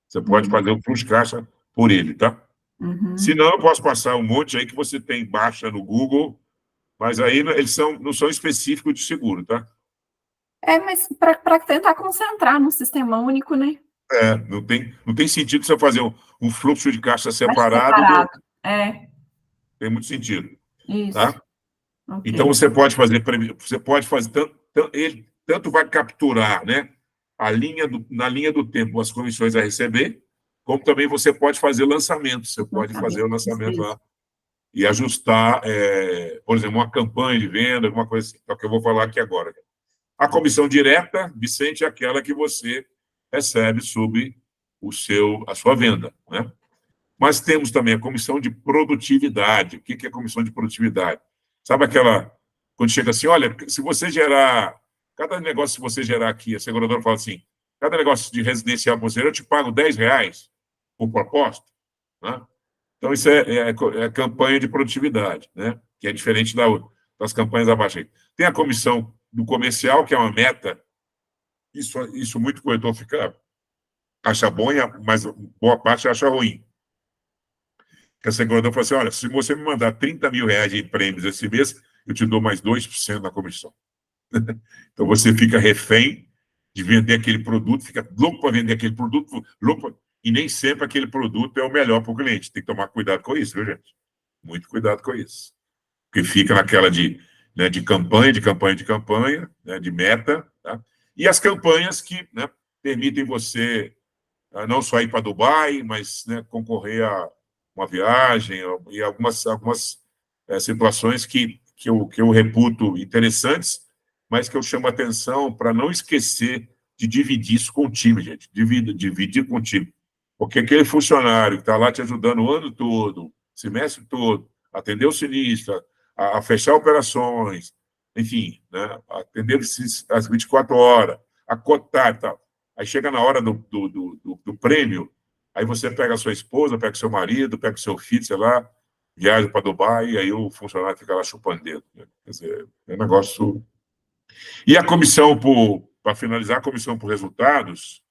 Você pode fazer um fluxo de caixa por ele, tá? Se não, eu posso passar um monte aí que você tem, baixa no Google, mas aí eles não são específicos de seguro, tá? Mas para tentar concentrar num sistema único, né? Não tem sentido você fazer um fluxo de caixa separado. Tem muito sentido. Isso. Tá? Okay. Então, você pode fazer ele tanto vai capturar, né, na linha do tempo as comissões a receber, como também você pode fazer lançamento. Você pode fazer o lançamento lá e ajustar, por exemplo, uma campanha de venda, alguma coisa assim, é o que eu vou falar aqui agora. A comissão direta, Vicente, é aquela que você recebe sobre a sua venda, né? Mas temos também a comissão de produtividade. O que é a comissão de produtividade? Sabe aquela, quando chega assim, olha, se você gerar, cada negócio que você gerar aqui, a seguradora fala assim, cada negócio de residencial para você, eu te pago R$10 por proposta, né? Então, isso é campanha de produtividade, né? Que é diferente das campanhas abaixo aí. Tem a comissão do comercial, que é uma meta, isso muito corretor acha bom, mas boa parte acha ruim. Que a seguradora fala assim, olha, se você me mandar R$30.000 em prêmios esse mês, eu te dou mais 2% na comissão. Então, você fica refém de vender aquele produto, fica louco para vender aquele produto, e nem sempre aquele produto é o melhor para o cliente. Tem que tomar cuidado com isso, viu, gente? Muito cuidado com isso. Porque fica naquela de campanha, né, de meta, tá? E as campanhas que, né, permitem você não só ir para Dubai, mas, né, concorrer a uma viagem e algumas situações que eu reputo interessantes, mas que eu chamo a atenção para não esquecer de dividir isso com o time, gente. Dividir com o time. Porque aquele funcionário que está lá te ajudando o ano todo, semestre todo, atender o sinistro, a fechar operações, enfim, né, atender as 24 horas, a cotar e tal. Aí chega na hora do prêmio, aí você pega a sua esposa, pega o seu marido, pega o seu filho, sei lá, viaja para Dubai, e aí o funcionário fica lá chupando dedo. Né? Quer dizer, é um negócio... E a comissão, para finalizar, a comissão por resultados,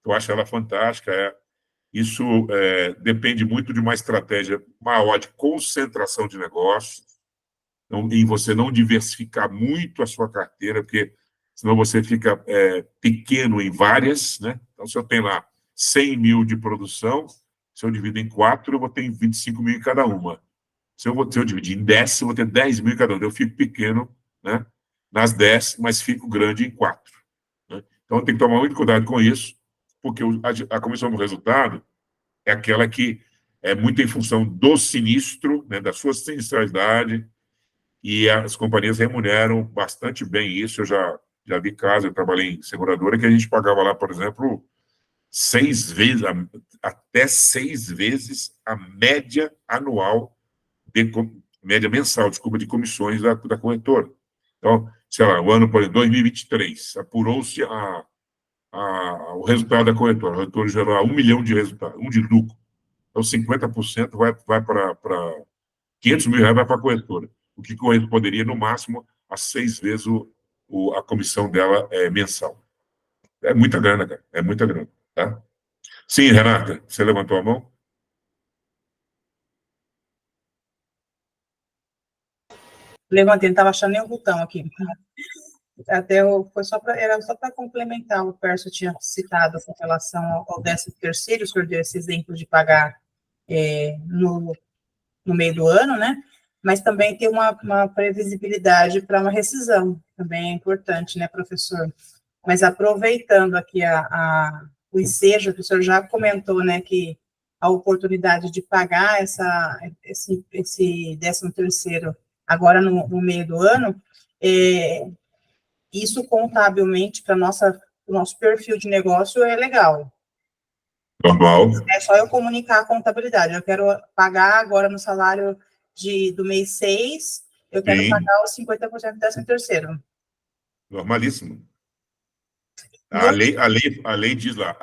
eu acho ela fantástica. Isso depende muito de uma estratégia maior de concentração de negócios, em você não diversificar muito a sua carteira, porque senão você fica pequeno em várias, né? Então, se eu tenho lá 100 mil de produção, Se eu divido em 4, eu vou ter 25 mil em cada uma. Se eu dividir em 10, eu vou ter 10 mil em cada uma. Eu fico pequeno, né, nas 10, mas fico grande em 4. Né? Então, eu tenho que tomar muito cuidado com isso, porque a comissão do resultado é aquela que é muito em função do sinistro, né, da sua sinistralidade, e as companhias remuneram bastante bem isso. Eu já vi casos, eu trabalhei em seguradora, que a gente pagava lá, por exemplo, 6 vezes, até 6 vezes a média anual, média mensal, desculpa, de comissões da corretora. Então, sei lá, o ano, por exemplo, 2023, apurou-se o resultado da corretora. A corretora gerou 1 milhão de resultado, de lucro. Então, 50% vai para 500 mil reais vai para a corretora, o que corresponderia, no máximo, a 6 vezes a comissão dela mensal. É muita grana, cara. É muita grana. Tá? Sim, Renata, você levantou a mão? Levantei, não estava achando nem o botão aqui. Era só para complementar, o Pércio tinha citado com relação ao 13º, o senhor deu esse exemplo de pagar no meio do ano, né? Mas também ter uma previsibilidade para uma rescisão, também é importante, né, professor? Mas aproveitando aqui o ensejo, que o senhor já comentou, né, que a oportunidade de pagar esse 13º agora no meio do ano, isso contabilmente para o nosso perfil de negócio é legal. Normal. É só eu comunicar a contabilidade. Eu quero pagar agora no salário do mês 6, eu quero pagar os 50% do 13º. Normalíssimo. A lei diz lá,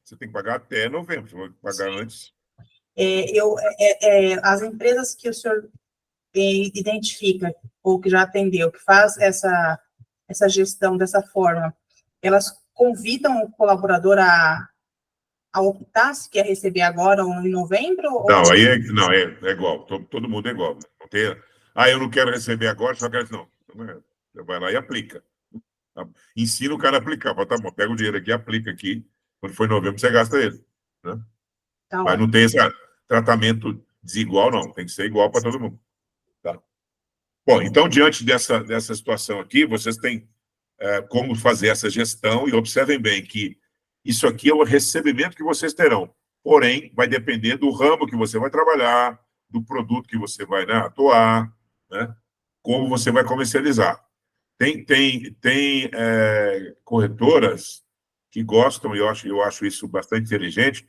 você tem que pagar até novembro, você vai pagar antes. As empresas que o senhor identifica, ou que já atendeu, que faz essa gestão dessa forma, elas convidam o colaborador a optar se quer receber agora ou em novembro? Não, aí é igual, todo mundo é igual. Não tem, eu não quero receber agora, só quero... Não, você vai lá e aplica. Ensina o cara a aplicar. Fala, tá bom, pega o dinheiro aqui, aplica aqui. Quando for em novembro, você gasta ele. Né? Tá. Mas não tem esse tratamento desigual, não. Tem que ser igual para todo mundo. Tá? Bom, então, diante dessa situação aqui, vocês têm como fazer essa gestão, e observem bem que isso aqui é o recebimento que vocês terão. Porém, vai depender do ramo que você vai trabalhar, do produto que você vai, né, atuar, né, como você vai comercializar. Tem corretoras que gostam, e eu acho isso bastante inteligente,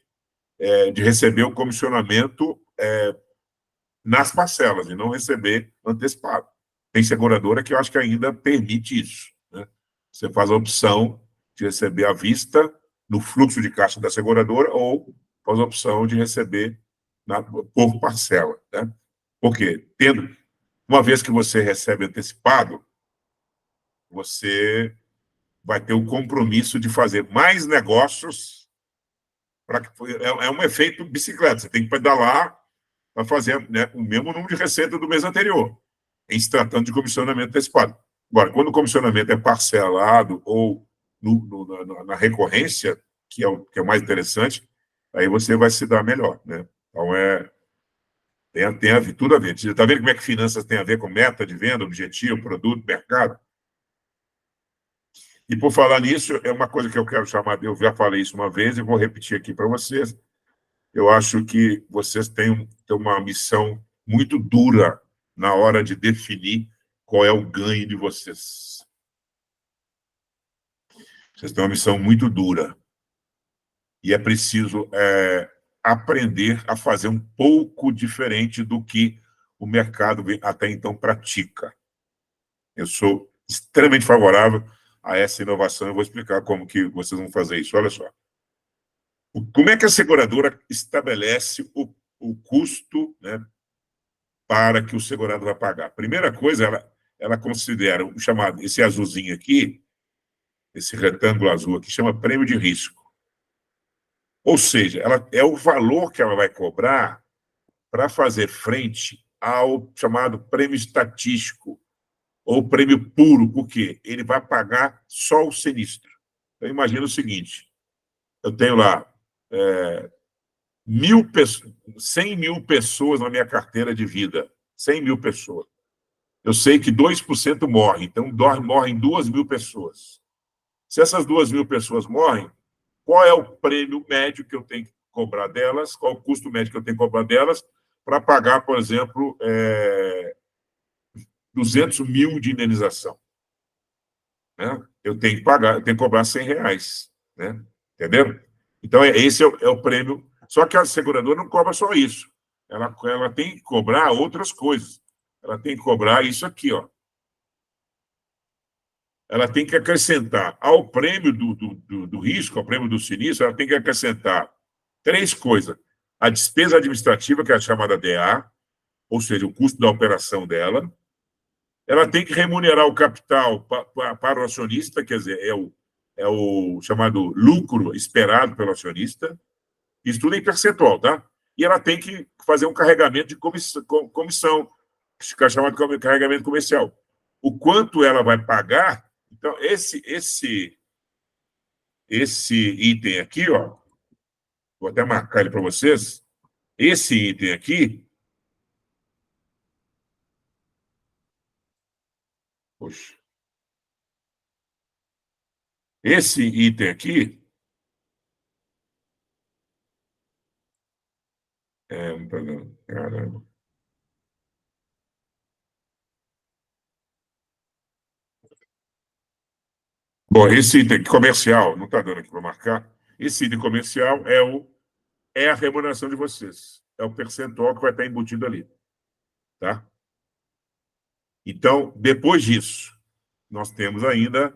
de receber o comissionamento nas parcelas, e não receber antecipado. Tem seguradora que eu acho que ainda permite isso. Né? Você faz a opção de receber à vista no fluxo de caixa da seguradora, ou faz a opção de receber por parcela. Né? Por quê? Uma vez que você recebe antecipado, você vai ter o compromisso de fazer mais negócios. É um efeito bicicleta. Você tem que pedalar para fazer, né, o mesmo número de receita do mês anterior, em se tratando de comissionamento antecipado. Agora, quando o comissionamento é parcelado ou na recorrência, que é o mais interessante, aí você vai se dar melhor. Né? Então, tem tudo a ver. Você está vendo como é que finanças tem a ver com meta de venda, objetivo, produto, mercado? E, por falar nisso, é uma coisa que eu quero chamar, eu já falei isso uma vez e vou repetir aqui para vocês. Eu acho que vocês têm uma missão muito dura na hora de definir qual é o ganho de vocês. Vocês têm uma missão muito dura. E é preciso aprender a fazer um pouco diferente do que o mercado até então pratica. Eu sou extremamente favorável a essa inovação. Eu vou explicar como que vocês vão fazer isso. Olha só. Como é que a seguradora estabelece o custo, né, para que o segurado vai pagar? Primeira coisa, ela considera o chamado, esse azulzinho aqui, esse retângulo azul aqui, chama prêmio de risco. Ou seja, é o valor que ela vai cobrar para fazer frente ao chamado prêmio estatístico, ou prêmio puro, porque ele vai pagar só o sinistro. Então, imagina o seguinte, eu tenho lá 100 mil pessoas na minha carteira de vida. 100 mil pessoas. Eu sei que 2% morrem, então morrem 2.000 pessoas. Se essas 2.000 pessoas morrem, qual é o prêmio médio que eu tenho que cobrar delas? Qual o custo médio que eu tenho que cobrar delas para pagar, por exemplo, 200 mil de indenização? Né? Eu tenho que pagar, eu tenho que cobrar R$100, né? Entenderam? Então, esse é o prêmio. Só que a seguradora não cobra só isso. Ela tem que cobrar outras coisas. Ela tem que cobrar isso aqui, ó. Ela tem que acrescentar ao prêmio do risco, ao prêmio do sinistro, ela tem que acrescentar 3 coisas. A despesa administrativa, que é a chamada DA, ou seja, o custo da operação dela. Ela tem que remunerar o capital para o acionista, quer dizer, é o chamado lucro esperado pelo acionista. Isso tudo é em percentual, tá? E ela tem que fazer um carregamento de comissão, que é chamado de carregamento comercial. O quanto ela vai pagar. Então, esse item aqui, ó, vou até marcar ele para vocês. Esse item aqui. Poxa. Esse item aqui. Não tá dando. Caramba. Bom, esse item comercial, não está dando aqui para marcar. Esse item comercial é a remuneração de vocês. É o percentual que vai estar embutido ali. Tá? Então, depois disso, nós temos ainda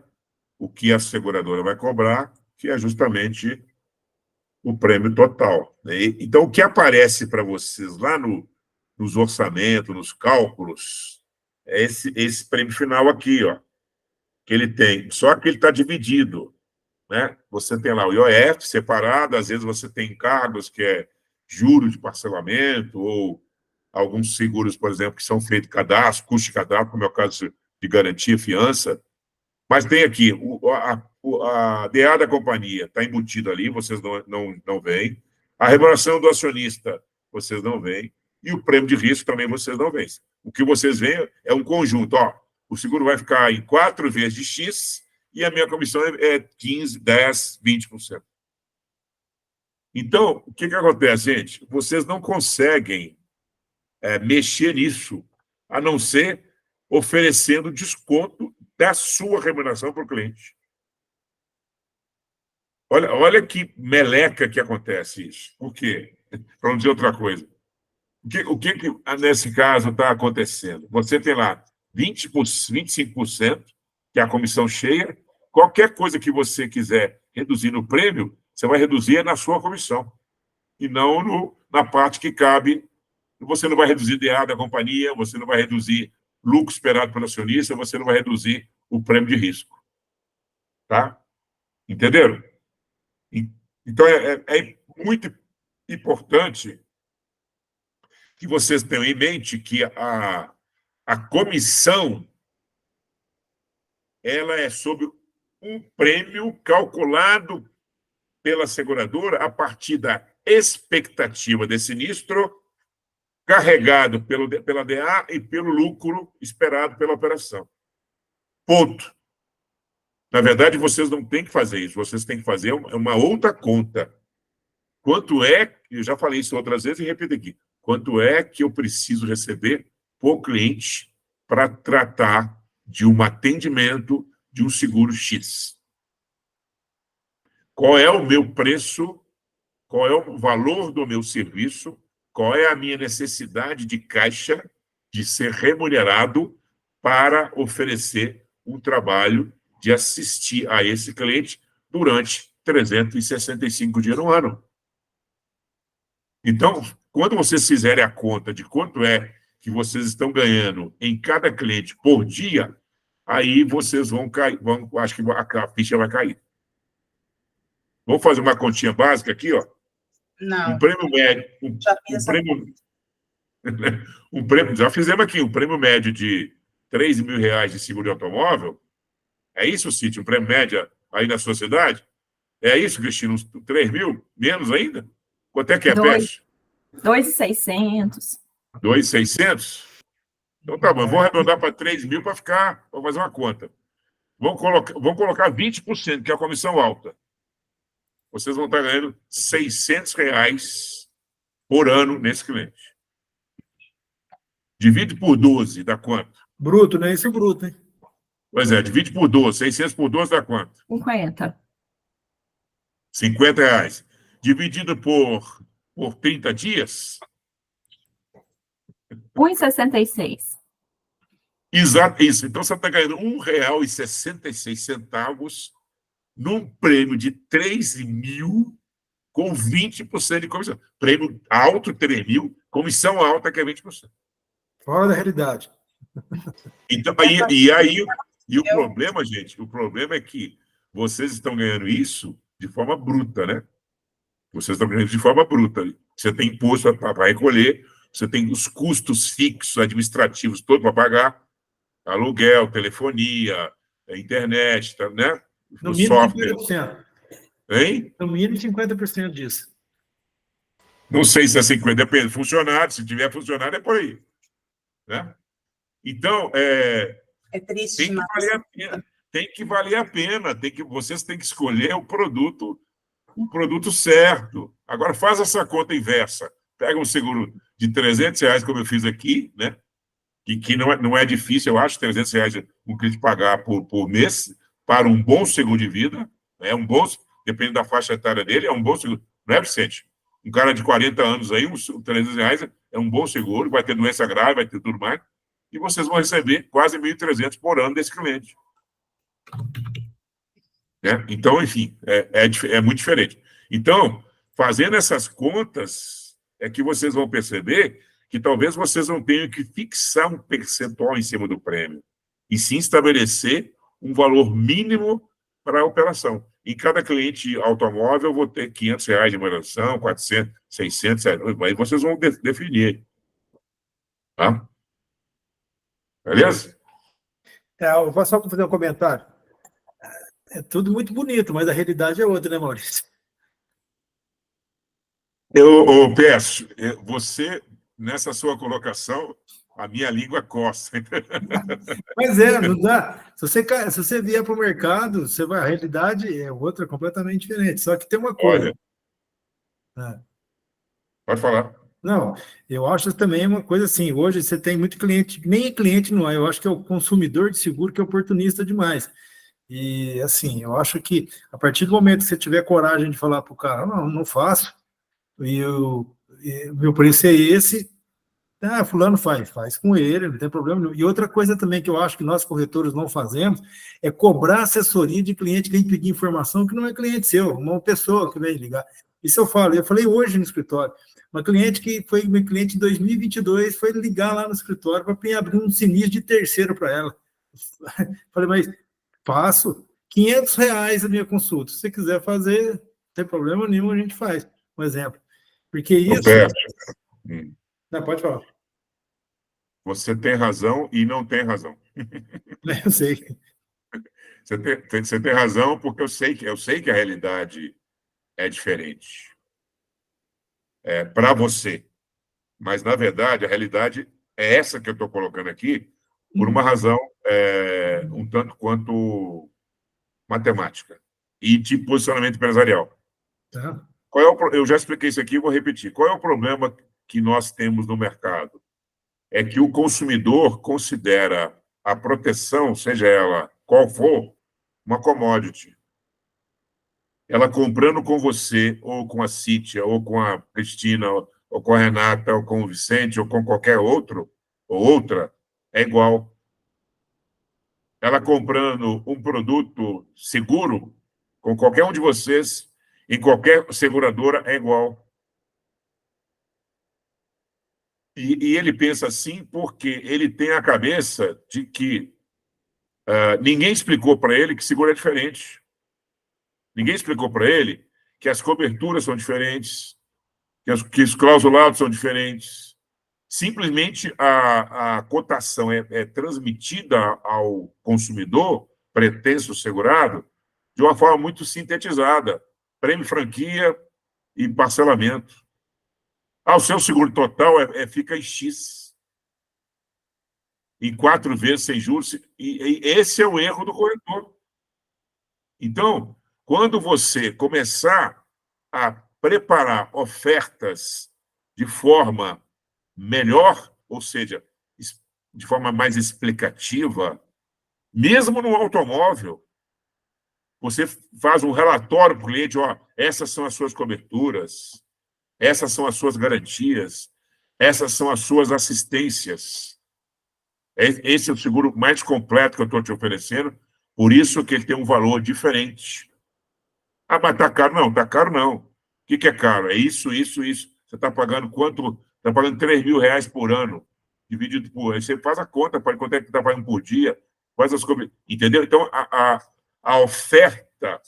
o que a seguradora vai cobrar, que é justamente o prêmio total. Então, o que aparece para vocês lá nos orçamentos, nos cálculos, é esse prêmio final aqui, ó, que ele tem. Só que ele está dividido. Né? Você tem lá o IOF separado, às vezes você tem encargos, que é juros de parcelamento, ou alguns seguros, por exemplo, que são feitos cadastro, custo de cadastro, como é o caso de garantia, fiança. Mas tem aqui, a DA da companhia está embutida ali, vocês não veem. A remuneração do acionista, vocês não veem. E o prêmio de risco também vocês não veem. O que vocês veem é um conjunto. Ó, o seguro vai ficar em 4 vezes de X e a minha comissão é 15, 10, 20%. Então, o que acontece, gente? Vocês não conseguem mexer nisso, a não ser oferecendo desconto da sua remuneração para o cliente. Olha que meleca que acontece isso. Por quê? Para não dizer outra coisa. O que nesse caso está acontecendo? Você tem lá 25%, que é a comissão cheia. Qualquer coisa que você quiser reduzir no prêmio, você vai reduzir na sua comissão. E não na parte que cabe. Você não vai reduzir DA da companhia, você não vai reduzir lucro esperado pelo acionista, você não vai reduzir o prêmio de risco. Tá? Entenderam? Então, é muito importante que vocês tenham em mente que a comissão ela é sobre um prêmio calculado pela seguradora a partir da expectativa de sinistro carregado pela DA e pelo lucro esperado pela operação. Ponto. Na verdade, vocês não têm que fazer isso, vocês têm que fazer uma outra conta. Quanto é, eu já falei isso outras vezes e repito aqui, quanto é que eu preciso receber por cliente para tratar de um atendimento de um seguro X? Qual é o meu preço? Qual é o valor do meu serviço? Qual é a minha necessidade de caixa de ser remunerado para oferecer um trabalho de assistir a esse cliente durante 365 dias no ano? Então, quando vocês fizerem a conta de quanto é que vocês estão ganhando em cada cliente por dia, aí vocês vão cair, acho que a ficha vai cair. Vamos fazer uma continha básica aqui, ó. Não. Um prêmio médio. Já fizemos aqui, um prêmio médio de R$3.000 de seguro de automóvel. É isso, Cíntia? Um prêmio médio aí na sua cidade? É isso, Cristina? Uns 3 mil? Menos ainda? Quanto é que é, Dois. Peste? 2.600. 2.600? Então tá bom, eu vou arredondar para 3 mil para ficar, vou fazer uma conta. Vamos colocar 20%, que é a comissão alta. Vocês vão estar ganhando R$600 por ano nesse cliente. Divide por 12, dá quanto? Bruto, né? Isso é bruto, hein? Pois é, divide por 12. 600 por 12 dá quanto? 50. R$50. Dividido por 30 dias? 1,66. Exato, isso. Então você está ganhando R$1,66 num prêmio de 3 mil com 20% de comissão. Prêmio alto, 3 mil, comissão alta, que é 20%. Fora da realidade. Então, o problema, gente, o problema é que vocês estão ganhando isso de forma bruta, né? Vocês estão ganhando de forma bruta. Você tem imposto para recolher, você tem os custos fixos administrativos todos para pagar, aluguel, telefonia, internet, né? No O mínimo software. 50%. Hein? No mínimo 50% disso. Não sei se é 50%, depende. Funcionário, se tiver funcionário, é por aí. Né? Então, É triste tem que demais. valer a pena. Tem que valer a pena. Vocês têm que escolher o produto certo. Agora, faz essa conta inversa. Pega um seguro de R$300, como eu fiz aqui, né? Que não é difícil, eu acho, R$300 um cliente pagar por mês para um bom seguro de vida. É um bom, dependendo da faixa etária dele, é um bom seguro. Não é, Vicente? Um cara de 40 anos aí, uns R$300 é um bom seguro, vai ter doença grave, vai ter tudo mais, e vocês vão receber quase 1.300 por ano desse cliente. Né? Então, enfim, é muito diferente. Então, fazendo essas contas, é que vocês vão perceber que talvez vocês não tenham que fixar um percentual em cima do prêmio, e sim estabelecer um valor mínimo para a operação. Em cada cliente automóvel, eu vou ter R$500 de manutenção, 400, 600, aí vocês vão definir. Tá? Beleza? Eu vou só fazer um comentário. É tudo muito bonito, mas a realidade é outra, né, Maurício? Eu peço, você, nessa sua colocação, a minha língua coça. Mas não dá. Se você vier para o mercado, a realidade é outra, completamente diferente. Só que tem uma coisa. Olha, pode falar. Não, eu acho também uma coisa assim, hoje você tem muito cliente, nem cliente não é, eu acho que é o consumidor de seguro que é oportunista demais. E assim, eu acho que a partir do momento que você tiver coragem de falar para o cara, não faço, e meu preço é esse, fulano faz com ele, não tem problema nenhum. E outra coisa também que eu acho que nós corretores não fazemos é cobrar assessoria de cliente que vem pedir informação que não é cliente seu, uma pessoa que vem ligar. Isso eu falei hoje no escritório. Uma cliente que foi meu cliente em 2022 foi ligar lá no escritório para abrir um sinistro de terceiro para ela. Falei, mas faço R$500 a minha consulta. Se você quiser fazer, não tem problema nenhum, a gente faz. Um exemplo. Porque isso... Não, pode falar. Você tem razão e não tem razão. Eu sei. Você tem razão porque eu sei que a realidade é diferente. Para você. Mas, na verdade, a realidade é essa que eu estou colocando aqui por uma razão um tanto quanto matemática e de posicionamento empresarial. Tá. Eu já expliquei isso aqui e vou repetir. Qual é o problema que nós temos no mercado? É que o consumidor considera a proteção, seja ela qual for, uma commodity. Ela comprando com você, ou com a Cíntia, ou com a Cristina, ou com a Renata, ou com o Vicente, ou com qualquer outro, ou outra, é igual. Ela comprando um produto seguro, com qualquer um de vocês, em qualquer seguradora, é igual. E ele pensa assim porque ele tem a cabeça de que ninguém explicou para ele que seguro é diferente. Ninguém explicou para ele que as coberturas são diferentes, que os clausulados são diferentes. Simplesmente a cotação é transmitida ao consumidor, pretenso segurado, de uma forma muito sintetizada. Prêmio, franquia e parcelamento. Ah, o seu seguro total fica em X. Em 4 vezes sem juros. E esse é o erro do corretor. Então, quando você começar a preparar ofertas de forma melhor, ou seja, de forma mais explicativa, mesmo no automóvel, você faz um relatório para o cliente, ó, essas são as suas coberturas, essas são as suas garantias, essas são as suas assistências. Esse é o seguro mais completo que eu estou te oferecendo, por isso que ele tem um valor diferente. Ah, mas está caro? Não, está caro não. O que é caro? É isso, isso, isso. Você está pagando quanto? Está pagando R$3.000 por ano, dividido por... Aí você faz a conta para quanto é que está pagando por dia, faz as coisas. Entendeu? Então, a oferta,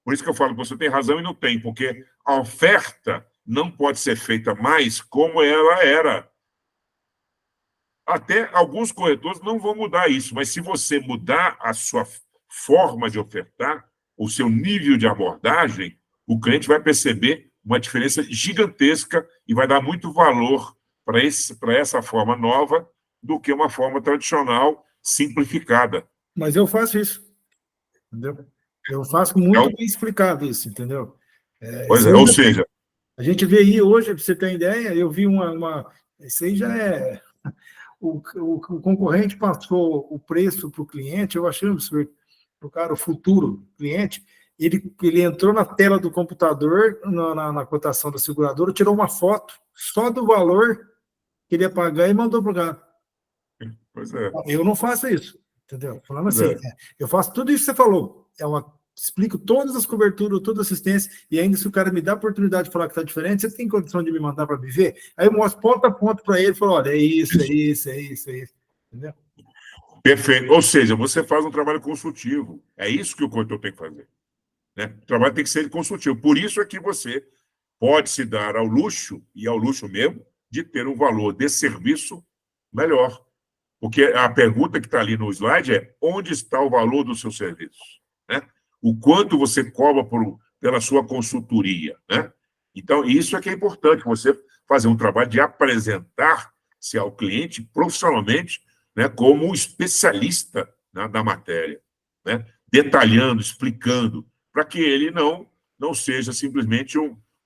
por isso que eu falo, você tem razão e não tem, porque a oferta não pode ser feita mais como ela era. Até alguns corretores não vão mudar isso, mas se você mudar a sua forma de ofertar, o seu nível de abordagem, o cliente vai perceber uma diferença gigantesca e vai dar muito valor para essa forma nova do que uma forma tradicional simplificada. Mas eu faço isso, entendeu? Eu faço muito bem explicado isso, entendeu? Pois é, ou seja... A gente vê aí hoje, para você ter ideia, eu vi isso aí já é... O concorrente passou o preço para o cliente, eu achei absurdo. O cara, o futuro cliente, ele entrou na tela do computador, na cotação da seguradora, tirou uma foto só do valor que ele ia pagar e mandou para o cara. Pois é. Eu não faço isso, entendeu? Falando assim, eu faço tudo isso que você falou. Explico todas as coberturas, toda a assistência, e ainda se o cara me dá a oportunidade de falar que está diferente, você tem condição de me mandar para me ver? Aí eu mostro ponto a ponto para ele e falo, olha, é isso, é isso, é isso, é isso. Entendeu? Perfeito. Ou seja, você faz um trabalho consultivo. É isso que o corretor tem que fazer. Né? O trabalho tem que ser consultivo. Por isso é que você pode se dar ao luxo, e ao luxo mesmo, de ter um valor de serviço melhor. Porque a pergunta que está ali no slide é onde está o valor do seu serviço? Né? O quanto você cobra pela sua consultoria. Né? Então, isso é que é importante, você fazer um trabalho de apresentar-se ao cliente profissionalmente, né, como um especialista, né, da matéria, né? Detalhando, explicando, para que ele não seja simplesmente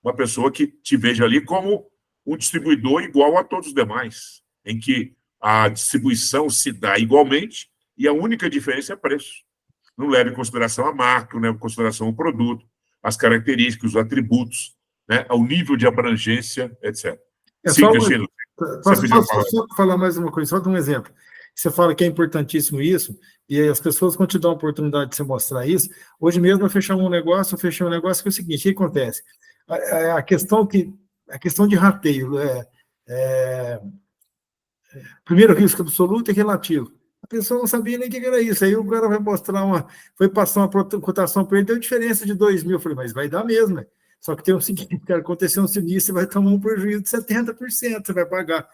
uma pessoa que te veja ali como um distribuidor igual a todos os demais, em que a distribuição se dá igualmente e a única diferença é preço. Não leva em consideração a marca, não leva em consideração o produto, as características, os atributos, né, o nível de abrangência, etc. Sim, Cristina. Só falar mais uma coisa, só de um exemplo. Você fala que é importantíssimo isso, e as pessoas quando te dão a oportunidade de você mostrar isso, hoje mesmo eu fechei um negócio que é o seguinte, o que acontece? A questão de rateio, primeiro, risco absoluto e relativo. A pessoa não sabia nem o que era isso. Aí o cara foi passar uma cotação para ele, deu diferença de 2.000. Eu falei, mas vai dar mesmo, né? Só que tem o seguinte, cara, aconteceu um sinistro, você vai tomar um prejuízo de 70%, você vai pagar.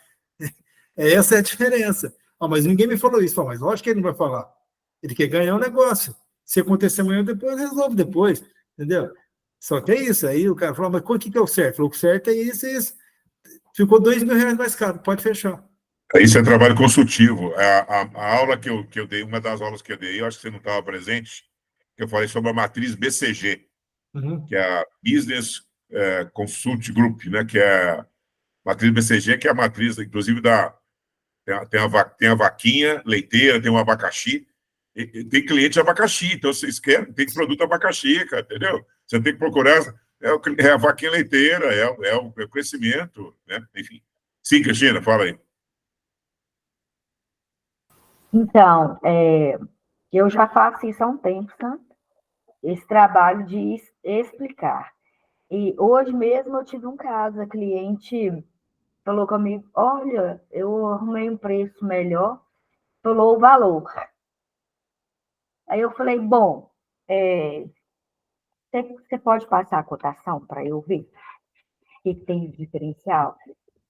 Essa é a diferença. Mas ninguém me falou isso. Mas lógico que ele não vai falar. Ele quer ganhar o negócio. Se acontecer amanhã ou depois, resolve depois. Entendeu? Só que é isso. Aí o cara falou, mas o que é o certo? Falou, o certo é isso e isso. Ficou R$2.000 mais caro, pode fechar. Isso é trabalho consultivo. A aula que eu dei, uma das aulas que eu dei, eu acho que você não estava presente, que eu falei sobre a matriz BCG, que é a Business Consult Group, né? Que é a matriz BCG, que é a matriz, inclusive, tem a vaquinha leiteira, tem o abacaxi, e tem cliente de abacaxi, então vocês querem, tem produto abacaxi, cara, entendeu? Você tem que procurar, é a vaquinha leiteira, é o crescimento, né? Enfim. Sim, Cristina, fala aí. Então, eu já faço isso há um tempo, sabe? Esse trabalho de explicar. E hoje mesmo eu tive um caso, a cliente falou comigo, olha, eu arrumei um preço melhor, falou o valor. Aí eu falei, bom, você pode passar a cotação para eu ver o que tem de diferencial?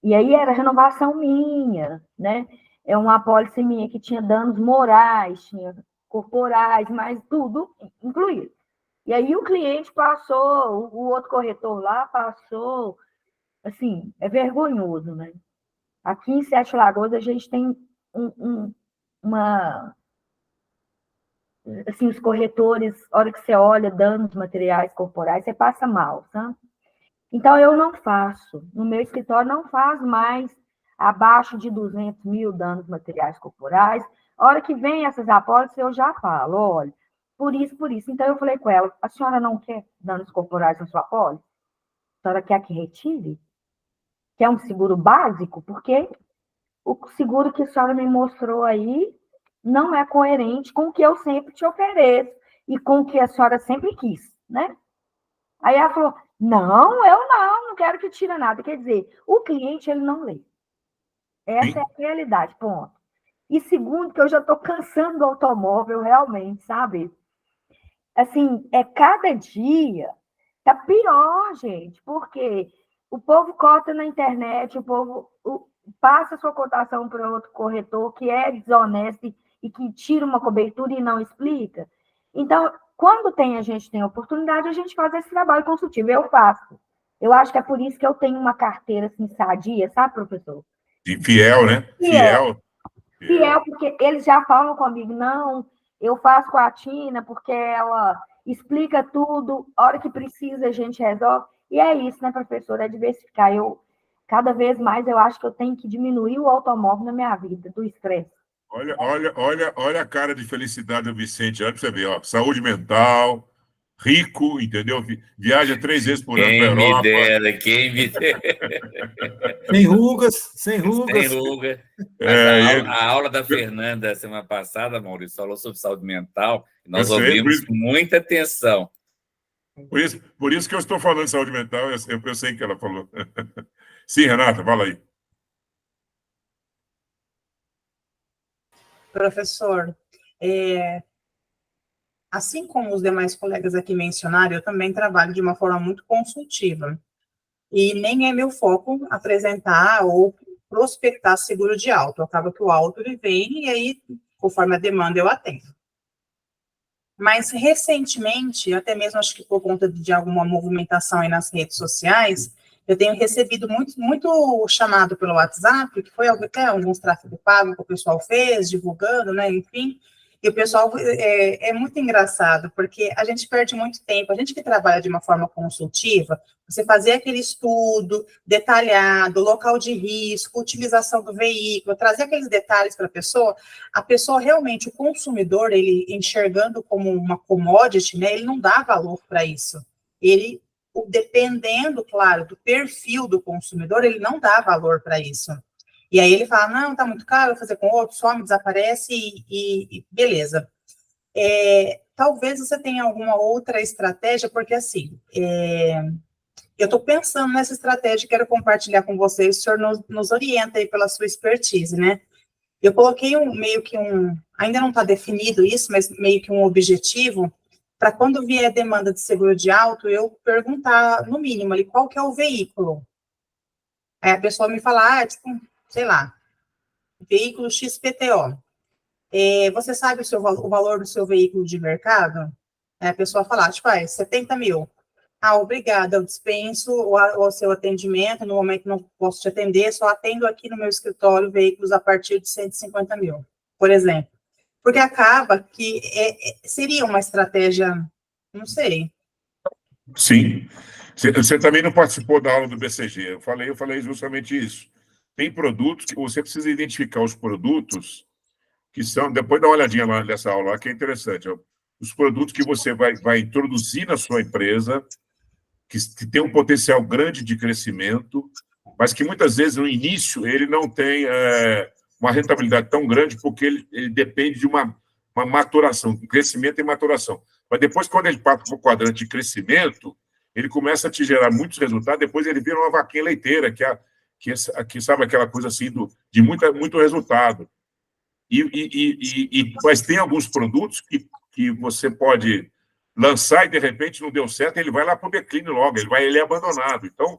E aí era renovação minha, né? É uma apólice minha que tinha danos morais, tinha corporais, mas tudo incluído. E aí o cliente passou, o outro corretor lá passou assim, é vergonhoso, né? Aqui em Sete Lagoas a gente tem uma... Assim, os corretores, a hora que você olha danos materiais corporais, você passa mal, sabe? Então, eu não faço. No meu escritório, não faz mais abaixo de 200 mil danos materiais corporais. A hora que vem essas apólices, eu já falo, olha, por isso, por isso. Então, eu falei com ela, a senhora não quer danos corporais na sua apólice? A senhora quer que retire? Quer um seguro básico? Porque o seguro que a senhora me mostrou aí não é coerente com o que eu sempre te ofereço e com o que a senhora sempre quis, né? Aí ela falou, não, eu não quero que tire nada. Quer dizer, o cliente, ele não lê. Essa é a realidade, ponto. E segundo, que eu já estou cansando do automóvel, realmente, sabe? Assim, cada dia tá pior, gente, porque o povo cota na internet, o povo passa sua cotação para outro corretor que é desonesto e que tira uma cobertura e não explica. Então, quando a gente tem oportunidade, a gente faz esse trabalho consultivo. Eu faço. Eu acho que é por isso que eu tenho uma carteira assim, sadia, sabe, professor? De fiel, né? Fiel, porque eles já falam comigo, não, eu faço com a Tina, porque ela explica tudo, a hora que precisa a gente resolve. E é isso, né, professora? É diversificar. Cada vez mais eu acho que eu tenho que diminuir o automóvel na minha vida, do estresse. Olha a cara de felicidade do Vicente, olha para você ver, ó, saúde mental, rico, entendeu? Viaja 3 vezes por ano para a Europa. Quem me dera. Sem rugas, sem rugas. Sem ruga. Mas a aula da Fernanda, semana passada, Maurício, falou sobre saúde mental, e nós ouvimos com muita atenção. Por isso que eu estou falando de saúde mental, eu sei que ela falou. Sim, Renata, fala aí. Professor, assim como os demais colegas aqui mencionaram, eu também trabalho de uma forma muito consultiva. E nem é meu foco apresentar ou prospectar seguro de auto. Acaba que o auto ele vem e aí, conforme a demanda, eu atendo. Mas, recentemente, até mesmo acho que por conta de alguma movimentação aí nas redes sociais, eu tenho recebido muito chamado pelo WhatsApp, que foi até alguns tráfego pago que o pessoal fez, divulgando, né, enfim, e o pessoal é muito engraçado, porque a gente perde muito tempo, a gente que trabalha de uma forma consultiva, você fazer aquele estudo detalhado, local de risco, utilização do veículo, trazer aqueles detalhes para a pessoa realmente, o consumidor, ele enxergando como uma commodity, né, ele não dá valor para isso. Ele, dependendo, claro, do perfil do consumidor, ele não dá valor para isso. E aí ele fala, não, tá muito caro, vou fazer com outro, some, desaparece e beleza. Talvez você tenha alguma outra estratégia, porque assim, eu estou pensando nessa estratégia, quero compartilhar com vocês, o senhor nos orienta aí pela sua expertise, né? Eu coloquei ainda não está definido isso, mas meio que um objetivo, para quando vier a demanda de seguro de auto, eu perguntar, no mínimo, ali, qual que é o veículo. Aí a pessoa me fala, tipo, sei lá, veículo XPTO. Você sabe o valor do seu veículo de mercado? Aí a pessoa fala, tipo, 70 mil. Obrigada, eu dispenso o seu atendimento, no momento não posso te atender, só atendo aqui no meu escritório veículos a partir de 150 mil, por exemplo. Porque acaba que seria uma estratégia, não sei. Sim. Você também não participou da aula do BCG. Eu falei justamente isso. Tem produtos que você precisa identificar os produtos que são... Depois dá uma olhadinha lá nessa aula, lá, que é interessante. Os produtos que você vai introduzir na sua empresa, que tem um potencial grande de crescimento, mas que muitas vezes no início ele não tem uma rentabilidade tão grande porque ele depende de uma maturação, crescimento e maturação. Mas depois, quando ele passa para o quadrante de crescimento, ele começa a te gerar muitos resultados, depois ele vira uma vaquinha leiteira, que sabe aquela coisa assim de muito resultado. Mas tem alguns produtos que você pode lançar e, de repente, não deu certo, ele vai lá para o declínio logo, ele é abandonado. Então,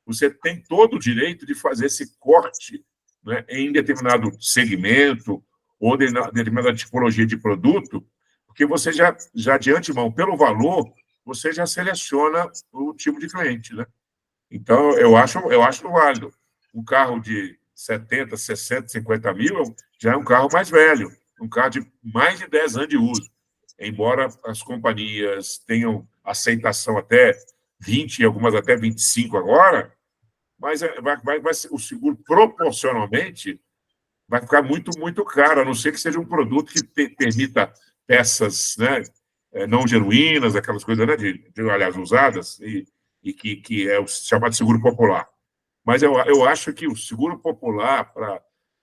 você tem todo o direito de fazer esse corte, né, em determinado segmento ou determinada tipologia de produto, porque você já de antemão, pelo valor, você já seleciona o tipo de cliente, né? Então, eu acho válido. Um carro de 70, 60, 50 mil já é um carro mais velho, um carro de mais de 10 anos de uso. Embora as companhias tenham aceitação até 20, e algumas até 25 agora, mas o seguro proporcionalmente vai ficar muito, muito caro, a não ser que seja um produto que permita peças, né, não genuínas, aquelas coisas, né, aliás, usadas, e que é o chamado seguro popular. Mas eu acho que o seguro popular,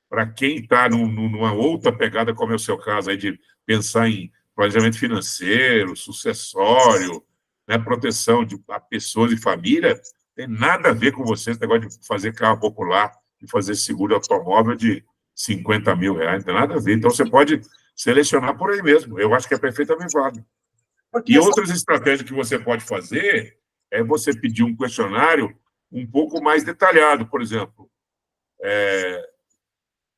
para quem está numa outra pegada, como é o seu caso, aí de pensar em planejamento financeiro, sucessório, né, proteção a pessoas e família, tem nada a ver com você, esse negócio de fazer carro popular, de fazer seguro automóvel de 50 mil reais, não tem nada a ver. Então, você pode selecionar por aí mesmo. Eu acho que é perfeitamente válido. E outras estratégias que você pode fazer é você pedir um questionário um pouco mais detalhado, por exemplo.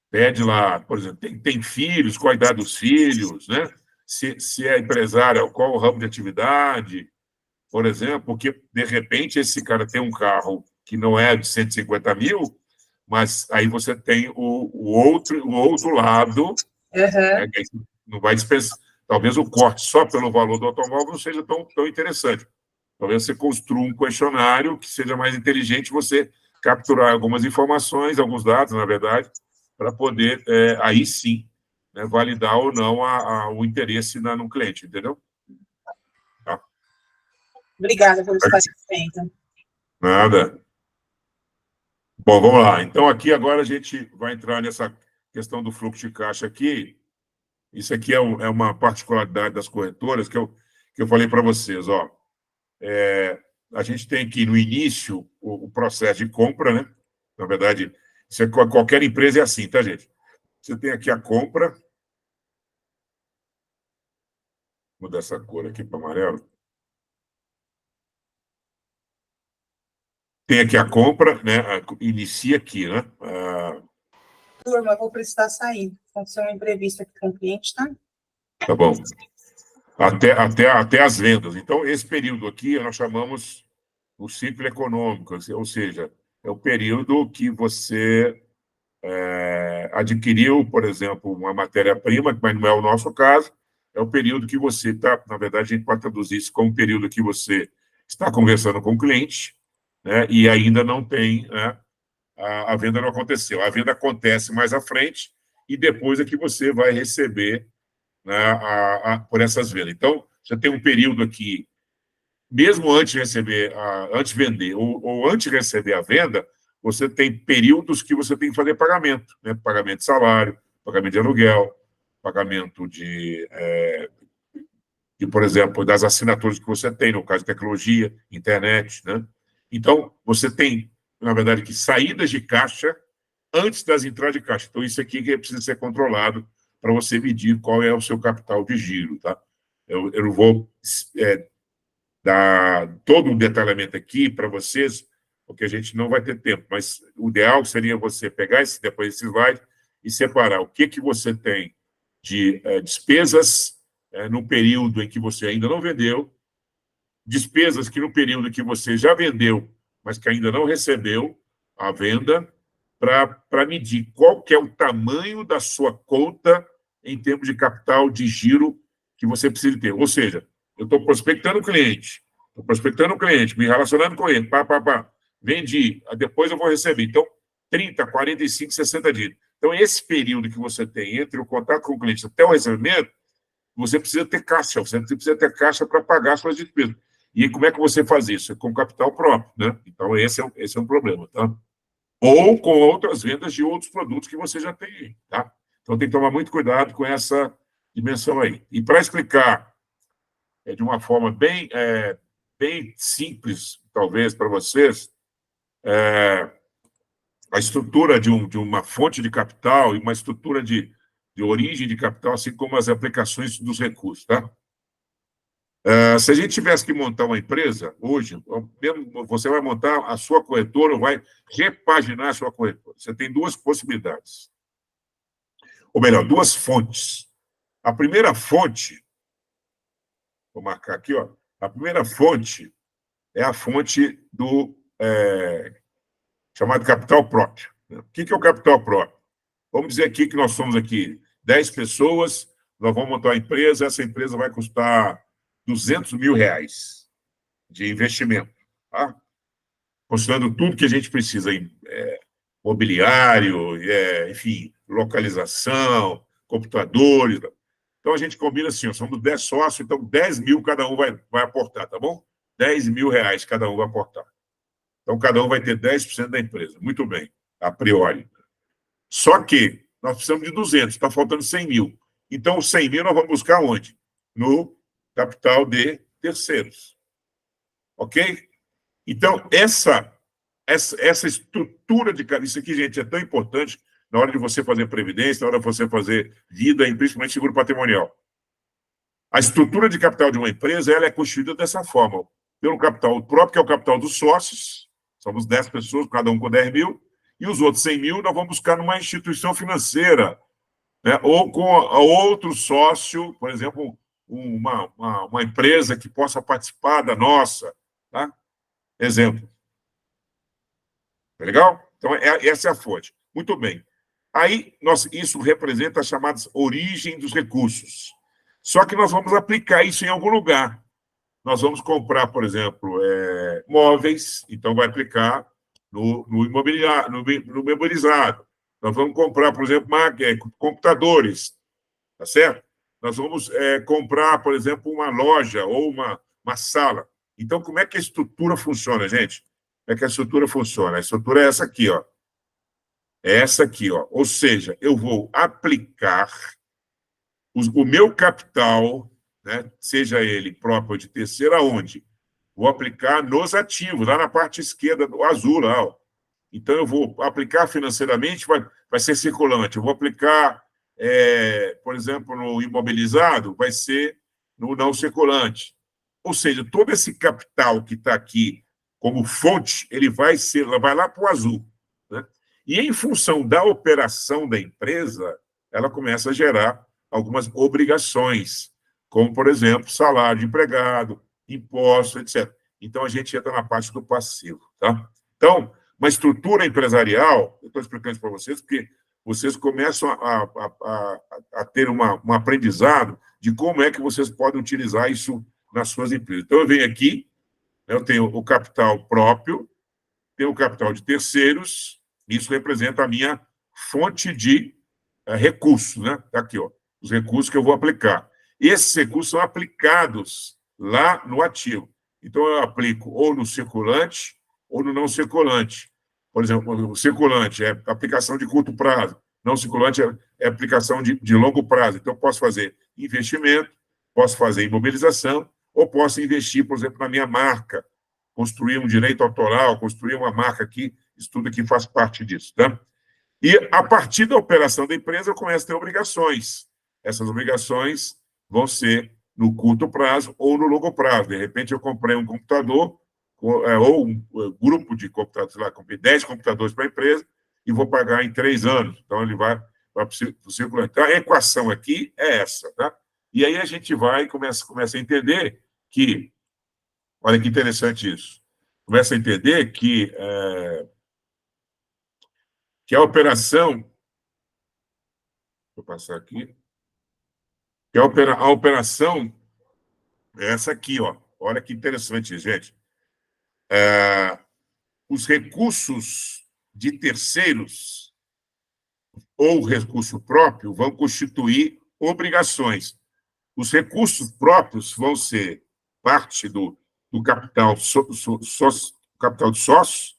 Pede lá, por exemplo, tem filhos, qual a idade dos filhos, né? Se é empresário, qual o ramo de atividade, por exemplo, porque, de repente, esse cara tem um carro que não é de 150 mil, mas aí você tem o outro lado, né, que não vai dispensar. Talvez o corte só pelo valor do automóvel não seja tão interessante. Talvez você construa um questionário que seja mais inteligente, você capturar algumas informações, alguns dados, na verdade, para poder, aí sim, né, validar ou não o interesse no cliente, entendeu? Tá. Obrigada pelo esclarecimento. Nada. Bom, vamos lá. Então, aqui agora a gente vai entrar nessa questão do fluxo de caixa aqui. Isso aqui é uma particularidade das corretoras que eu falei para vocês. Ó. A gente tem aqui, no início, o processo de compra, né? Na verdade, qualquer empresa é assim, tá, gente? Você tem aqui a compra. Vou mudar essa cor aqui para amarelo. Tem aqui a compra, né? Inicia aqui, né? Turma, eu vou precisar sair. Aconteceu um imprevisto aqui com o cliente, tá? Tá bom. Até as vendas. Então, esse período aqui nós chamamos o ciclo econômico, ou seja, é o período que você adquiriu, por exemplo, uma matéria-prima, mas não é o nosso caso, é o período que você está, na verdade, a gente pode traduzir isso como um período que você está conversando com o cliente, né, e ainda não tem, né, a venda não aconteceu. A venda acontece mais à frente e depois é que você vai receber, né, por essas vendas. Então, você tem um período aqui, mesmo antes de receber, antes de vender ou antes de receber a venda, você tem períodos que você tem que fazer pagamento, né? Pagamento de salário, pagamento de aluguel, pagamento por exemplo, das assinaturas que você tem, no caso de tecnologia, internet, né? Então, você tem, na verdade, que saídas de caixa antes das entradas de caixa. Então, isso aqui que precisa ser controlado para você medir qual é o seu capital de giro, tá? Eu não vou dar todo um detalhamento aqui para vocês, porque a gente não vai ter tempo, mas o ideal seria você pegar depois esse slide e separar o que você tem de despesas no período em que você ainda não vendeu, despesas que no período que você já vendeu, mas que ainda não recebeu a venda, para medir qual que é o tamanho da sua conta em termos de capital de giro que você precisa ter. Ou seja, eu estou prospectando o cliente, me relacionando com ele, vendi, depois eu vou receber. Então, 30, 45, 60 dias. Então, esse período que você tem entre o contato com o cliente até o recebimento, você precisa ter caixa, para pagar suas despesas. E como é que você faz isso? É com capital próprio, né? Então, esse é um problema, tá? Ou com outras vendas de outros produtos que você já tem, tá? Então, tem que tomar muito cuidado com essa dimensão aí. E para explicar de uma forma bem simples, talvez, para vocês, a estrutura de uma fonte de capital e uma estrutura de origem de capital, assim como as aplicações dos recursos, tá? Se a gente tivesse que montar uma empresa, hoje, mesmo você vai montar a sua corretora ou vai repaginar a sua corretora. Você tem duas possibilidades. Ou melhor, duas fontes. A primeira fonte, vou marcar aqui, ó, a primeira fonte é a fonte do chamado capital próprio. O que é o capital próprio? Vamos dizer aqui que nós somos aqui 10 pessoas, nós vamos montar uma empresa, essa empresa vai custar R$200 mil de investimento, tá? Considerando tudo que a gente precisa, mobiliário, enfim, localização, computadores. Então, a gente combina assim, somos 10 sócios, então 10 mil cada um vai aportar, tá bom? R$10 mil cada um vai aportar. Então, cada um vai ter 10% da empresa. Muito bem, a priori. Só que nós precisamos de 200, está faltando 100 mil. Então, os 100 mil nós vamos buscar onde? No capital de terceiros. Ok? Então, essa estrutura de... Isso aqui, gente, é tão importante na hora de você fazer previdência, na hora de você fazer vida, e principalmente seguro patrimonial. A estrutura de capital de uma empresa, ela é constituída dessa forma. Pelo capital próprio, que é o capital dos sócios, somos 10 pessoas, cada um com 10 mil, e os outros 100 mil nós vamos buscar numa instituição financeira, né? Ou com outro sócio, por exemplo, uma empresa que possa participar da nossa, tá? Exemplo. Tá legal? Então, essa é a fonte. Muito bem. Aí, isso representa as chamadas origem dos recursos. Só que nós vamos aplicar isso em algum lugar. Nós vamos comprar, por exemplo, móveis, então vai aplicar no imobiliário, no memorizado. Nós vamos comprar, por exemplo, computadores, tá certo? Nós vamos comprar, por exemplo, uma loja ou uma sala. Então, como é que a estrutura funciona, gente? Como é que a estrutura funciona? A estrutura é essa aqui, ó. É essa aqui, ó. Ou seja, eu vou aplicar o meu capital, né, seja ele próprio ou de terceiro, aonde? Vou aplicar nos ativos, lá na parte esquerda, do azul, lá, ó. Então, eu vou aplicar financeiramente, vai ser circulante. Eu vou aplicar, por exemplo, no imobilizado, vai ser no não circulante. Ou seja, todo esse capital que está aqui como fonte, ele vai lá para o azul, né? E, em função da operação da empresa, ela começa a gerar algumas obrigações, como, por exemplo, salário de empregado, impostos, etc. Então, a gente entra na parte do passivo, tá? Então, uma estrutura empresarial, eu estou explicando isso para vocês, porque vocês começam a ter um aprendizado de como é que vocês podem utilizar isso nas suas empresas. Então, eu venho aqui, eu tenho o capital próprio, tenho o capital de terceiros, isso representa a minha fonte de recursos, né? Tá aqui, ó, os recursos que eu vou aplicar. Esses recursos são aplicados lá no ativo. Então, eu aplico ou no circulante ou no não circulante. Por exemplo, o circulante é aplicação de curto prazo, não circulante é aplicação de longo prazo. Então, eu posso fazer investimento, posso fazer imobilização, ou posso investir, por exemplo, na minha marca, construir um direito autoral, construir uma marca aqui, isso tudo aqui faz parte disso, tá? E, a partir da operação da empresa, eu começo a ter obrigações. Essas obrigações vão ser no curto prazo ou no longo prazo. De repente, eu comprei um computador, ou um grupo de computadores, sei lá, comprei 10 computadores para a empresa e vou pagar em 3 anos. Então, ele vai para o circulante. Então, a equação aqui é essa, tá? E aí a gente vai e começa a entender que, olha que interessante isso, começa a entender que a operação, vou passar aqui, que a operação é essa aqui, ó. Olha que interessante, gente. Os recursos de terceiros ou recurso próprio vão constituir obrigações. Os recursos próprios vão ser parte do capital, capital de sócios,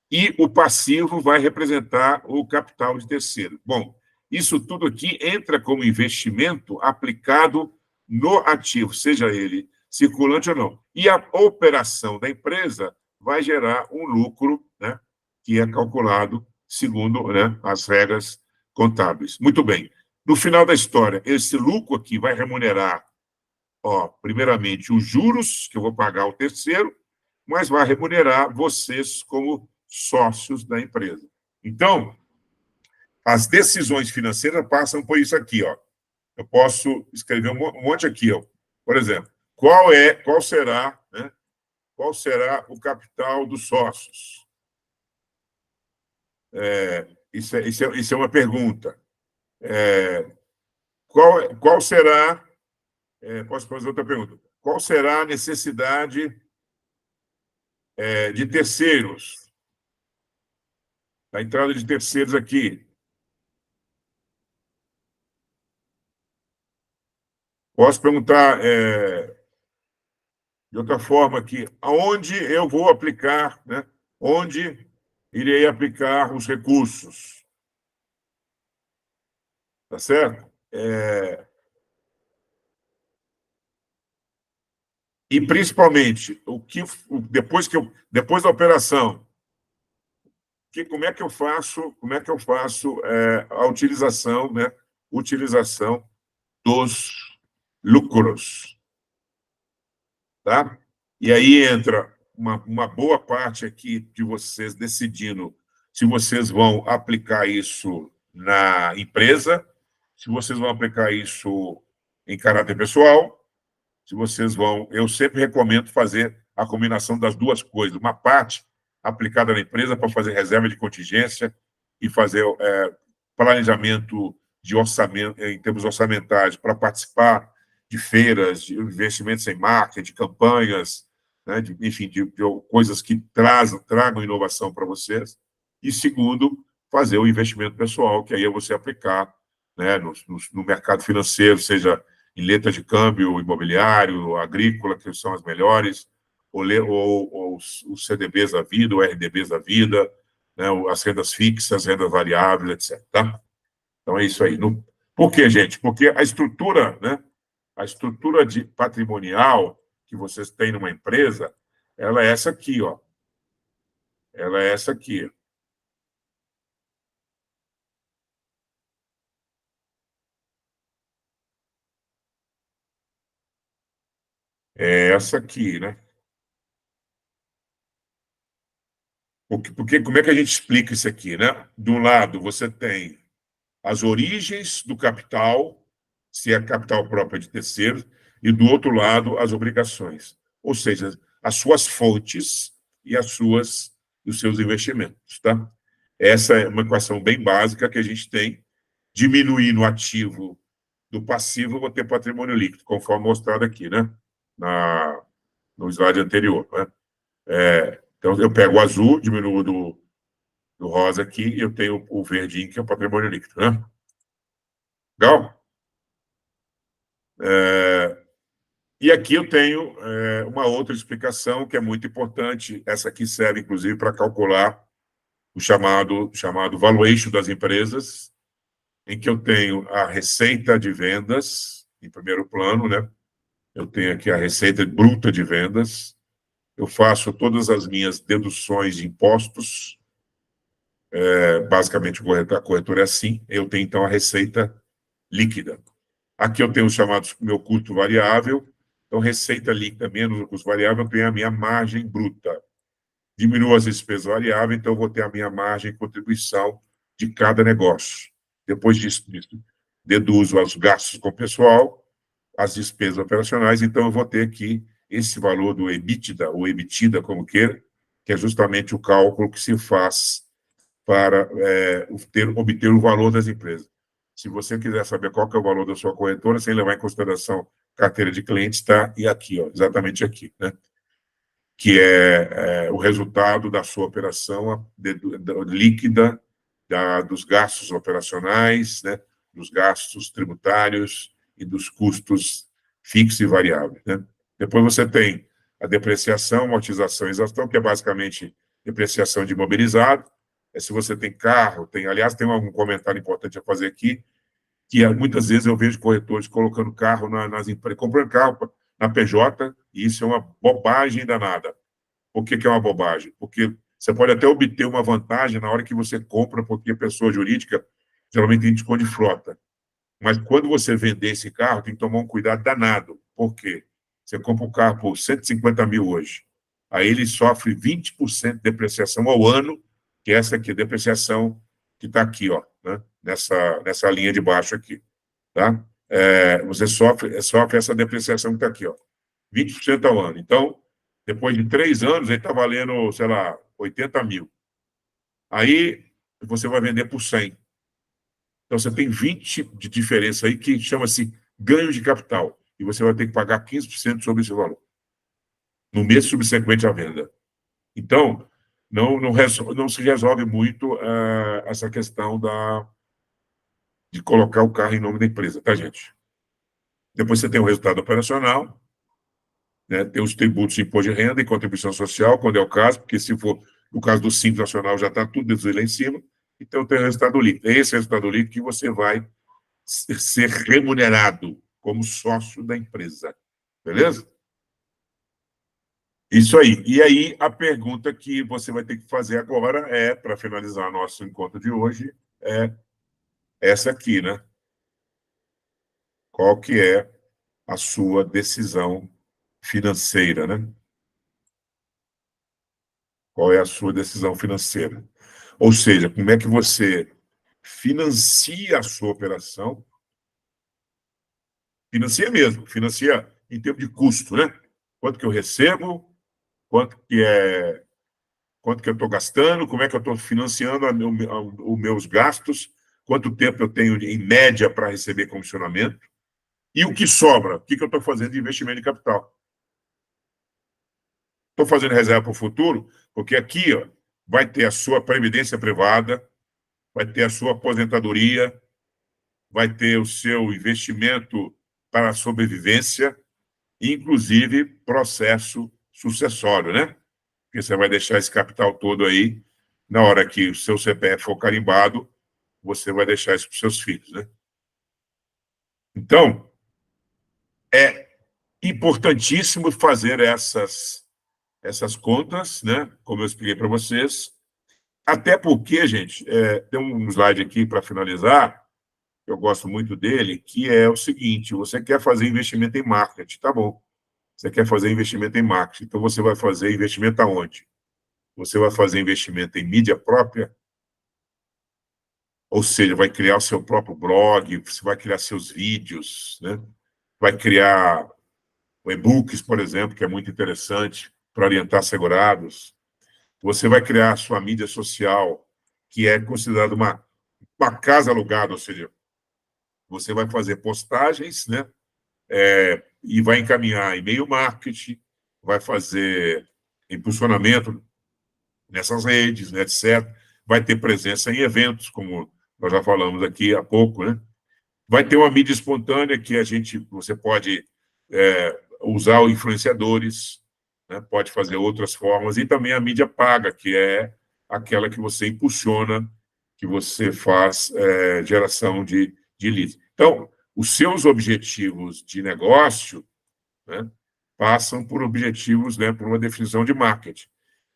e o passivo vai representar o capital de terceiro. Bom, isso tudo aqui entra como investimento aplicado no ativo, seja ele circulante ou não. E a operação da empresa vai gerar um lucro, né, que é calculado segundo, né, as regras contábeis. Muito bem. No final da história, esse lucro aqui vai remunerar, primeiramente, os juros que eu vou pagar ao terceiro, mas vai remunerar vocês como sócios da empresa. Então, as decisões financeiras passam por isso aqui, ó. Eu posso escrever um monte aqui, ó. Por exemplo, qual será, né, qual será o capital dos sócios? Isso é uma pergunta. Qual será... posso fazer outra pergunta? Qual será a necessidade de terceiros? A entrada de terceiros aqui. Posso perguntar de outra forma aqui, aonde eu vou aplicar, né? Onde irei aplicar os recursos? Tá certo? E, principalmente, depois da operação, como é que eu faço a utilização, né? Utilização dos lucros. Tá? E aí entra uma boa parte aqui de vocês decidindo se vocês vão aplicar isso na empresa, se vocês vão aplicar isso em caráter pessoal, se vocês vão... Eu sempre recomendo fazer a combinação das duas coisas. Uma parte aplicada na empresa para fazer reserva de contingência e fazer planejamento de orçamento, em termos orçamentários, para participar de feiras, de investimentos em marketing, de campanhas, né, enfim, de coisas que tragam inovação para vocês. E, segundo, fazer o investimento pessoal, que aí é você aplicar, né, no mercado financeiro, seja em letras de câmbio, imobiliário, agrícola, que são as melhores, ou os CDBs da vida, ou RDBs da vida, né, as rendas fixas, rendas variáveis, etc. Tá? Então, é isso aí. Por quê, gente? Porque a estrutura, né, patrimonial que vocês têm numa empresa, ela é essa aqui, ó. Ela é essa aqui. É essa aqui, né? Porque como é que a gente explica isso aqui, né? De um lado, você tem as origens do capital, se é capital próprio de terceiros, e do outro lado, as obrigações. Ou seja, as suas fontes e os seus investimentos, tá? Essa é uma equação bem básica que a gente tem. Diminuindo o ativo do passivo, eu vou ter patrimônio líquido, conforme mostrado aqui, né? No slide anterior, né? Então, eu pego o azul, diminuo do rosa aqui, e eu tenho o verdinho, que é o patrimônio líquido, né? Legal? E aqui eu tenho uma outra explicação que é muito importante. Essa aqui serve, inclusive, para calcular o chamado valuation das empresas, em que eu tenho a receita de vendas, em primeiro plano, né? Eu tenho aqui a receita bruta de vendas, eu faço todas as minhas deduções de impostos, basicamente a corretora é assim, eu tenho, então, a receita líquida. Aqui eu tenho os chamados meu custo variável, então receita líquida menos o custo variável, eu tenho a minha margem bruta. Diminuo as despesas variáveis, então eu vou ter a minha margem de contribuição de cada negócio. Depois disso, deduzo os gastos com o pessoal, as despesas operacionais, então eu vou ter aqui esse valor do EBITDA, ou EBITDA, como queira, que é justamente o cálculo que se faz para obter o valor das empresas. Se você quiser saber qual que é o valor da sua corretora, sem levar em consideração carteira de clientes, está aqui, ó, exatamente aqui, né? Que é o resultado da sua operação líquida, dos gastos operacionais, né? Dos gastos tributários e dos custos fixos e variáveis, né? Depois você tem a depreciação, amortização e exaustão, que é basicamente depreciação de imobilizado. Se você tem carro, aliás, tem um comentário importante a fazer aqui, que muitas vezes eu vejo corretores colocando carro nas empresas, comprando carro na PJ, e isso é uma bobagem danada. Por que é uma bobagem? Porque você pode até obter uma vantagem na hora que você compra, porque a pessoa jurídica geralmente tem desconto de frota. Mas quando você vender esse carro, tem que tomar um cuidado danado. Por quê? Você compra um carro por 150 mil hoje, aí ele sofre 20% de depreciação ao ano, que é essa aqui, a depreciação que está aqui, ó, né? Nessa linha de baixo aqui, tá? Você sofre essa depreciação que está aqui, ó, 20% ao ano. Então, Depois de 3 anos, ele está valendo, sei lá, 80 mil. Aí você vai vender por 100. Então você tem 20 de diferença aí que chama-se ganho de capital. E você vai ter que pagar 15% sobre esse valor no mês subsequente à venda. Então, não se resolve muito essa questão de colocar o carro em nome da empresa, tá, gente? Depois você tem o resultado operacional, né? Tem os tributos de imposto de renda e contribuição social, quando é o caso, porque se for no caso do Simples Nacional, já está tudo lá em cima. Então, tem o resultado líquido. É esse resultado líquido que você vai ser remunerado como sócio da empresa. Beleza? Isso aí. E aí, a pergunta que você vai ter que fazer agora para finalizar nosso encontro de hoje, é essa aqui, né? Qual que é a sua decisão financeira, né? Qual é a sua decisão financeira? Ou seja, como é que você financia a sua operação? Financia mesmo, financia em termos de custo, né? Quanto que eu recebo, quanto que eu estou gastando, como é que eu estou financiando os meus gastos, quanto tempo eu tenho, em média, para receber comissionamento, e o que sobra, o que eu estou fazendo de investimento de capital. Estou fazendo reserva para o futuro, porque aqui vai ter a sua previdência privada, vai ter a sua aposentadoria, vai ter o seu investimento para a sobrevivência, inclusive processo sucessório, né? Porque você vai deixar esse capital todo aí, na hora que o seu CPF for carimbado, você vai deixar isso para os seus filhos, né? Então, é importantíssimo fazer essas contas, né? Como eu expliquei para vocês, até porque, gente, tem um slide aqui para finalizar, eu gosto muito dele, que é o seguinte: você quer fazer investimento em marketing, tá bom. Você quer fazer investimento em marketing, então você vai fazer investimento aonde? Você vai fazer investimento em mídia própria, ou seja, vai criar o seu próprio blog, você vai criar seus vídeos, né? Vai criar e-books, por exemplo, que é muito interessante para orientar segurados. Você vai criar a sua mídia social, que é considerada uma casa alugada, ou seja, você vai fazer postagens, né? E vai encaminhar e-mail marketing, vai fazer impulsionamento nessas redes, né, etc. Vai ter presença em eventos, como nós já falamos aqui há pouco, né? Vai ter uma mídia espontânea que você pode usar influenciadores, né? Pode fazer outras formas, e também a mídia paga, que é aquela que você impulsiona, que você faz geração de leads. Então, os seus objetivos de negócio, né, passam por objetivos, né, por uma definição de marketing.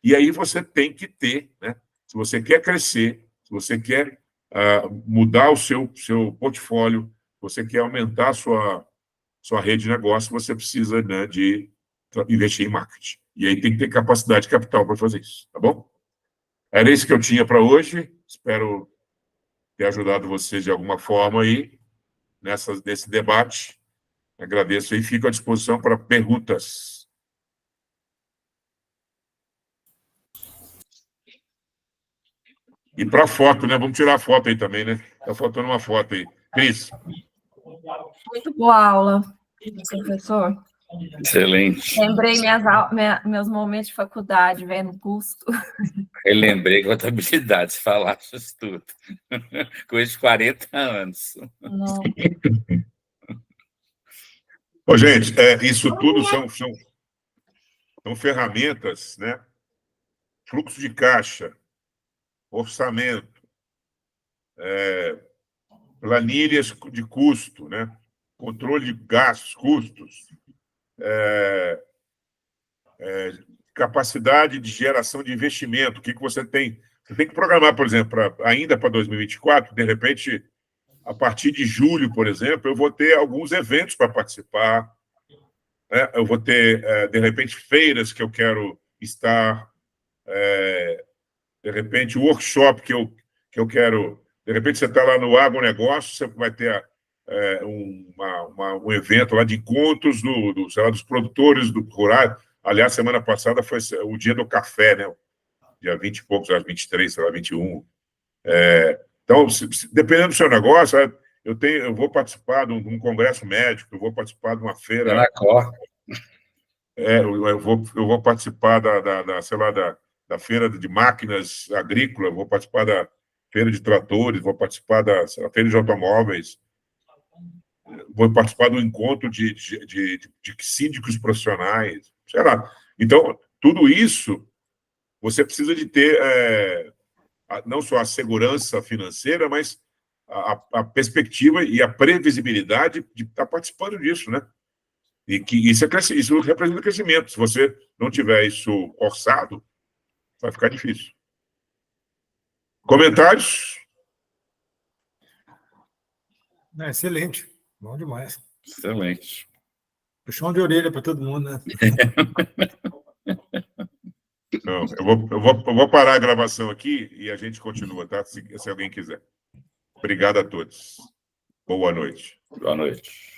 E aí você tem que ter, né, se você quer crescer, se você quer mudar o seu portfólio, você quer aumentar a sua rede de negócio, você precisa, né, de investir em marketing. E aí tem que ter capacidade de capital para fazer isso, tá bom? Era isso que eu tinha para hoje. Espero ter ajudado vocês de alguma forma aí nesse debate. Agradeço e fico à disposição para perguntas. E para foto, né? Vamos tirar a foto aí também, né? Está faltando uma foto aí. Cris. Muito boa aula, professor. Excelente. Lembrei meus momentos de faculdade, vendo custo. Relembrei contabilidade, se falasse isso tudo. Com esses 40 anos. Não. Ô, gente, isso tudo são ferramentas, né? Fluxo de caixa, orçamento, planilhas de custo, né? Controle de gastos, custos, capacidade de geração de investimento. O que você tem? Você tem que programar, por exemplo, ainda para 2024, de repente, a partir de julho, por exemplo, eu vou ter alguns eventos para participar, né? Eu vou ter, de repente, feiras que eu quero estar, de repente, workshop que eu quero. De repente, você está lá no agronegócio, você vai ter um evento lá de encontros sei lá, dos produtores rurais, Aliás, semana passada foi o dia do café, né? Dia 20 e poucos, 23, sei lá, 21. Então, dependendo do seu negócio, eu vou participar de um congresso médico, eu vou participar de uma feira. Eu vou participar sei lá, da feira de máquinas agrícolas, vou participar da feira de tratores, vou participar da feira de automóveis, vou participar do encontro de síndicos profissionais, sei lá. Então, tudo isso, você precisa de ter não só a segurança financeira, mas a perspectiva e a previsibilidade de estar participando disso, né? E que isso representa crescimento. Se você não tiver isso orçado, vai ficar difícil. Comentários? Excelente. Bom demais. Excelente. Puxão de orelha para todo mundo, né? Não, eu vou parar a gravação aqui e a gente continua, tá? Se alguém quiser. Obrigado a todos. Boa noite. Boa noite.